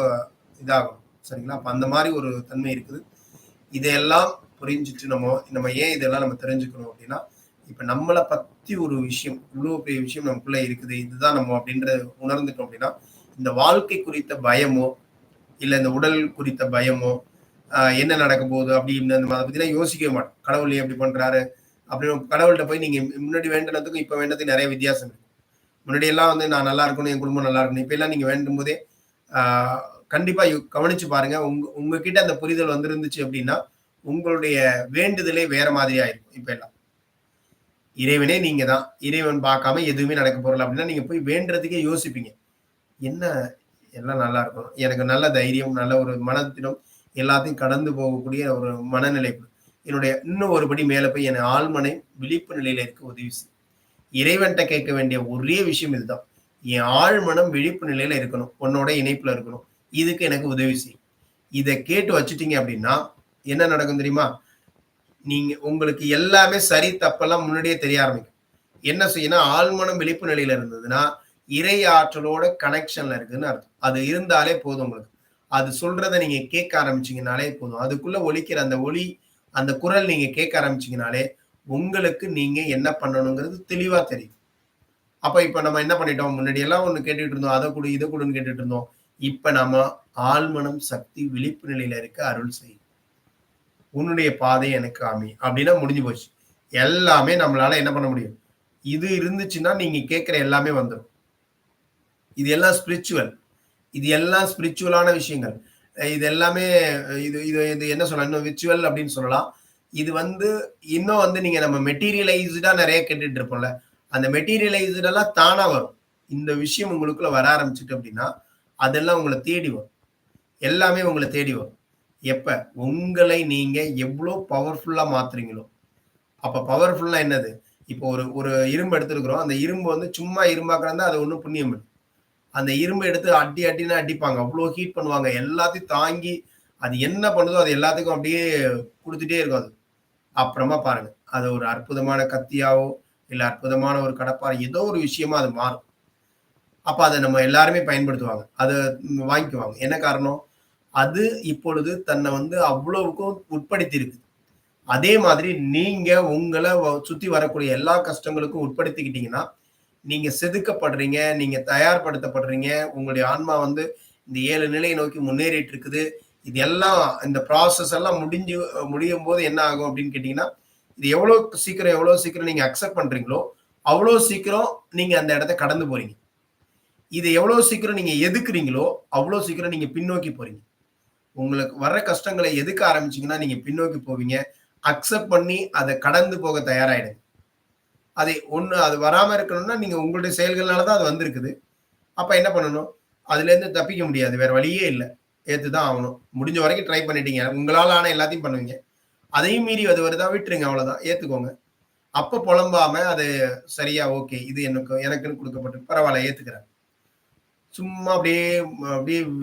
இதாகும். சரிங்களா? அப்ப அந்த மாரி ஒரு தன்மை இருக்குது. இதையெல்லாம் புரிஞ்சுட்டு நம்ம ஏன் இதெல்லாம் நம்ம தெரிஞ்சுக்கணும் அப்படின்னா, இப்ப நம்மள பத்தி ஒரு விஷயம், இவ்வளோ பெரிய விஷயம் நமக்குள்ள இருக்குது. இதுதான் நம்ம அப்படின்றத உணர்ந்துட்டோம் அப்படின்னா, இந்த வாழ்க்கை குறித்த பயமோ, இல்ல இந்த உடல் குறித்த பயமோ, என்ன நடக்க போகுது அப்படின்னு அத பத்திலாம் யோசிக்கவே மாட்டோம். கடவுள் ஏன் இப்படி பண்றாரு? அப்படின்னு கடவுள்ட்ட போய் நீங்க முன்னாடி வேண்டுனதுக்கும், இப்ப வேண்டதுக்கும் நெறைய வித்தியாசம் இருக்கு. முன்னாடி எல்லாம் வந்து நான் நல்லா இருக்கணும், என் குடும்பம் நல்லா இருக்கணும். இப்ப எல்லாம் நீங்க வேண்டும்போதே, ஆ கண்டிப்பா கவனிச்சு பாருங்க. உங்ககிட்ட அந்த புரிதல் வந்திருந்துச்சு அப்படின்னா, உங்களுடைய வேண்டுதலே வேற மாதிரியா இருக்கும். இப்ப எல்லாம். இறைவனே நீங்க தான். இறைவன் பார்க்காம எதுவுமே நடக்க போறல அப்படின்னா, நீங்க போய் வேண்டுறதுக்கே யோசிப்பீங்க. என்ன எல்லாம் நல்லா இருக்கணும். எனக்கு நல்ல தைரியம், நல்ல ஒரு மனதிடம் எல்லாத்தையும் கடந்து போகக்கூடிய ஒரு மனநிலை. என்னுடைய இன்னும் ஒரு படி மேல போய் என் ஆழ்மனை விழிப்பு நிலையில இருக்க உதவி செய். இறைவன்ட்ட கேட்க வேண்டிய ஒரே விஷயம் இதுதான். என் ஆழ்மனம் விழிப்பு நிலையில இருக்கணும். உன்னோட இணைப்புல இருக்கணும். இதுக்கு எனக்கு உதவி செய். இத கேட்டு வச்சுட்டீங்க அப்படின்னா, என்ன நடக்கும் தெரியுமா? நீங்க உங்களுக்கு எல்லாமே சரி, தப்பெல்லாம் முன்னாடியே தெரிய ஆரம்பிக்கும். என்ன செய்யணும்? ஆழ்மனம் விழிப்பு நிலையில இருந்ததுன்னா, இறை ஆற்றலோட கனெக்ஷன்ல இருக்குன்னு அர்த்தம். அது இருந்தாலே போதும் உங்களுக்கு. அது சொல்றத நீங்க கேட்க ஆரம்பிச்சீங்கனாலே போதும். அதுக்குள்ள ஒலிக்கிற அந்த ஒலி, அந்த குரல் நீங்க கேட்க ஆரம்பிச்சீங்கனாலே, உங்களுக்கு நீங்க என்ன பண்ணணுங்கிறது தெளிவா தெரியும். அப்ப இப்ப நம்ம என்ன பண்ணிட்டோம்? முன்னாடி எல்லாம் ஒண்ணு கேட்டுட்டு இருந்தோம். அத குடு, இத குடுன்னு கேட்டுட்டு இருந்தோம். இப்ப நாம ஆழ்மனம் சக்தி விழிப்பு நிலையில இருக்க அருள் செய். உன்னுடைய பாதை எனக்கு காமி. அப்படின்னா முடிஞ்சு போச்சு. எல்லாமே நம்மளால என்ன பண்ண முடியும்? இது இருந்துச்சுன்னா, நீங்க கேட்கிற எல்லாமே வந்துரும். இது எல்லாம் ஸ்பிரிச்சுவல். இது எல்லாம் ஸ்பிரிச்சுவலான விஷயங்கள். இது எல்லாமே இது இது இது என்ன சொல்லலாம்? இன்னும் விர்ச்சுவல் அப்படின்னு சொல்லலாம். இது வந்து இன்னும் வந்து நீங்க நம்ம மெட்டீரியலைஸ்டா நெறைய கேட்டுட்டு இருப்போம்ல. அந்த மெட்டீரியலைஸ்டு எல்லாம் தானா வரும். இந்த விஷயம் உங்களுக்குள்ள வர ஆரம்பிச்சுட்டு அப்படின்னா, அதெல்லாம் உங்கள தேடி வரும். எல்லாமே உங்கள தேடி வரும். எப்ப? உங்களை நீங்க எவ்ளோ பவர்ஃபுல்லா மாத்துறீங்களோ! அப்ப பவர்ஃபுல்னா என்னது? இப்போ ஒரு ஒரு இரும்பு எடுத்திருக்கிறோம். அந்த இரும்பு வந்து சும்மா இரும்பா கிடந்தா அது ஒண்ணும் புண்ணியம் இல்ல. அந்த இரும்ப எடுத்து அடி அடின்னு அடிப்பாங்க. அவ்ளோ ஹீட் பண்ணுவாங்க. எல்லாத்தையும் தாங்கி அது என்ன பண்ணுதோ அது எல்லாத்துக்கும் அப்படியே குடுத்துட்டே இருக்கும் அது. அப்புறமா பாருங்க. அது ஒரு அற்புதமான கத்தியாவோ, இல்ல அற்புதமான ஒரு கடப்பாரை ஏதோ ஒரு விஷயமா அது மாறும். அப்ப அத நம்ம எல்லாருமே பயன்படுத்துவாங்க. அத வாங்கிக்குவாங்க. என்ன காரணம்? அது இப்பொழுது தன்னை வந்து அவ்வளவுக்கும் உட்படுத்தி இருக்கு. அதே மாதிரி நீங்க உங்கள சுத்தி வரக்கூடிய எல்லா கஷ்டங்களுக்கும் உட்படுத்திக்கிட்டீங்கன்னா, நீங்க செதுக்கப்படுறீங்க, நீங்க தயார்படுத்தப்படுறீங்க. உங்களுடைய ஆன்மா வந்து இந்த 7 நிலையை நோக்கி முன்னேறிட்டு இருக்குது. இது எல்லாம் இந்த ப்ராசஸ் எல்லாம் முடியும்போது என்ன ஆகும் அப்படின்னு கேட்டீங்கன்னா, இது எவ்வளோ சீக்கிரம் நீங்க அக்செப்ட் பண்றீங்களோ, அவ்வளோ சீக்கிரம் நீங்க அந்த இடத்த கடந்து போறீங்க. இத எவ்வளோ சீக்கிரம் நீங்க எதுக்குறீங்களோ, அவ்வளோ சீக்கிரம் நீங்க பின்னோக்கி போறீங்க. உங்களுக்கு வர்ற கஷ்டங்கள எதுக்க ஆரம்பிச்சீங்கன்னா, நீங்க பின்னோக்கி போவீங்க. அக்செப்ட் பண்ணி அத கடந்து போக தயாராயிடுங்க. அது வராம இருக்கணும்னா, நீங்க உங்களுடைய செயல்கள்னால தான் அது வந்திருக்குது. அப்ப என்ன பண்ணணும்? அதுலேருந்து தப்பிக்க முடியாது. வேற வழியே இல்ல. ஏத்து தான் ஆவணும். முடிஞ்ச வரைக்கும் ட்ரை பண்ணிட்டீங்க. உங்களால ஆன எல்லாத்தையும் பண்ணுவீங்க. அதையும் மீறி அது வருதா விட்டுருங்க அவ்வளோதான். ஏத்துக்கோங்க. அப்ப புலம்பாம அது சரியா ஓகே. இது எனக்குன்னு குடுக்கப்பட்டது. பரவால்ல ஏத்துக்கிறேன். சும்மா அப்படியே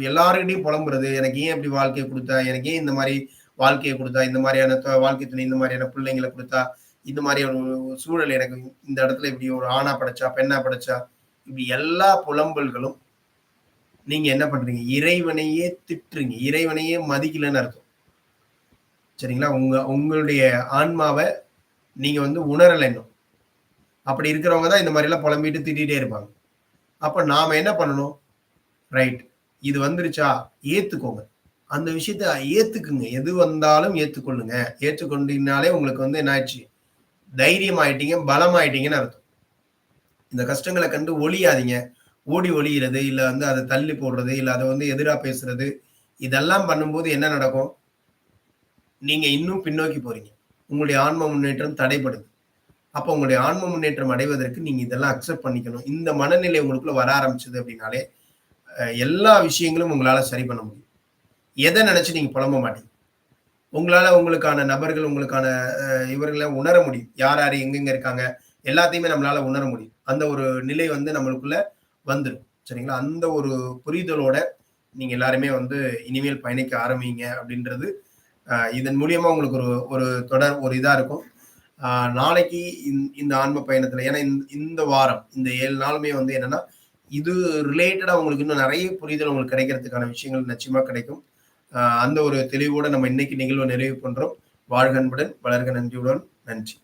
எல்லார்கிட்டயும் புலம்புறது. எனக்கு ஏன் இப்படி வாழ்க்கைய குடுத்தா? எனக்கு ஏன் இந்த மாரி வாழ்க்கைய குடுத்தா? இந்த மாரியான வாழ்க்கை துணை, இந்த மாரியான பிள்ளைங்கள குடுத்தா? இந்த மாரியான ஒரு சூழல் எனக்கு இந்த இடத்துல இப்படி ஒரு ஆணா படைச்சா? பெண்ணா படைச்சா? இப்படி எல்லா புலம்பல்களும் நீங்க என்ன பண்றீங்க? இறைவனையே திட்டுறீங்க. இறைவனையே மதிக்கலன்னு அர்த்தம். சரிங்களா? உங்களுடைய ஆன்மாவ நீங்க வந்து உணரல இன்னும். அப்படி இருக்கிறவங்க தான் இந்த மாரிலாம் புலம்பிட்டு திட்டிட்டே இருப்பாங்க. அப்ப நாம என்ன பண்ணணும்? ரைட். இது வந்துருச்சா? ஏத்துக்கோங்க. அந்த விஷயத்த ஏத்துக்குங்க. எது வந்தாலும் ஏத்துக்கொள்ளுங்க. ஏற்றுக்கொண்டீங்கனாலே உங்களுக்கு வந்து என்ன ஆயிடுச்சு? தைரியம் ஆயிட்டீங்க, பலம் ஆயிட்டீங்கன்னு அர்த்தம். இந்த கஷ்டங்கள கண்டு ஒளியாதீங்க. ஓடி ஒளியிறது, இல்ல வந்து அத தள்ளி போடுறது, இல்ல அத வந்து எதிரா பேசுறது, இதெல்லாம் பண்ணும்போது என்ன நடக்கும்? நீங்க இன்னும் பின்னோக்கி போறீங்க. உங்களுடைய ஆன்ம முன்னேற்றம் தடைபடுது. அப்போ உங்களுடைய ஆன்ம முன்னேற்றம் அடைவதற்கு நீங்க இதெல்லாம் அக்செப்ட் பண்ணிக்கணும். இந்த மனநிலை உங்களுக்குள்ள வர ஆரம்பிச்சது அப்படின்னாலே, எல்லா விஷயங்களும் உங்களால சரி பண்ண முடியும். எத நெனச்சு நீங்க புலம்ப மாட்டீங்க. உங்களால உங்களுக்கான நபர்கள், உங்களுக்கான இவர்கள உணர முடியும். யார், யார் எங்கெங்க இருக்காங்க, எல்லாத்தையுமே நம்மளால உணர முடியும். அந்த ஒரு நிலை வந்து நம்மளுக்குள்ள வந்துரும். சரிங்களா? அந்த ஒரு புரிதலோட நீங்க எல்லாருமே வந்து இனிமேல் பயணிக்க ஆரம்பிங்க அப்படின்றது, இதன் மூலியமா உங்களுக்கு ஒரு ஒரு தொடர் ஒரு இதா இருக்கும். ஆ நாளைக்கு இந்த ஆன்ம பயணத்துல ஏன்னா இந்த வாரம், இந்த 7 நாளுமே வந்து என்னன்னா, இது ரிலேட்டடா உங்களுக்கு இன்னும் நெறைய புரிதல் உங்களுக்கு கிடைக்கிறதுக்கான விஷயங்கள் நிச்சயமா கிடைக்கும். அந்த ஒரு தெளிவோட நம்ம இன்னைக்கு நிகழ்வ நிறைவு பண்றோம். வாழ்க அன்புடன், வளர்க நன்றியுடன். நன்றி.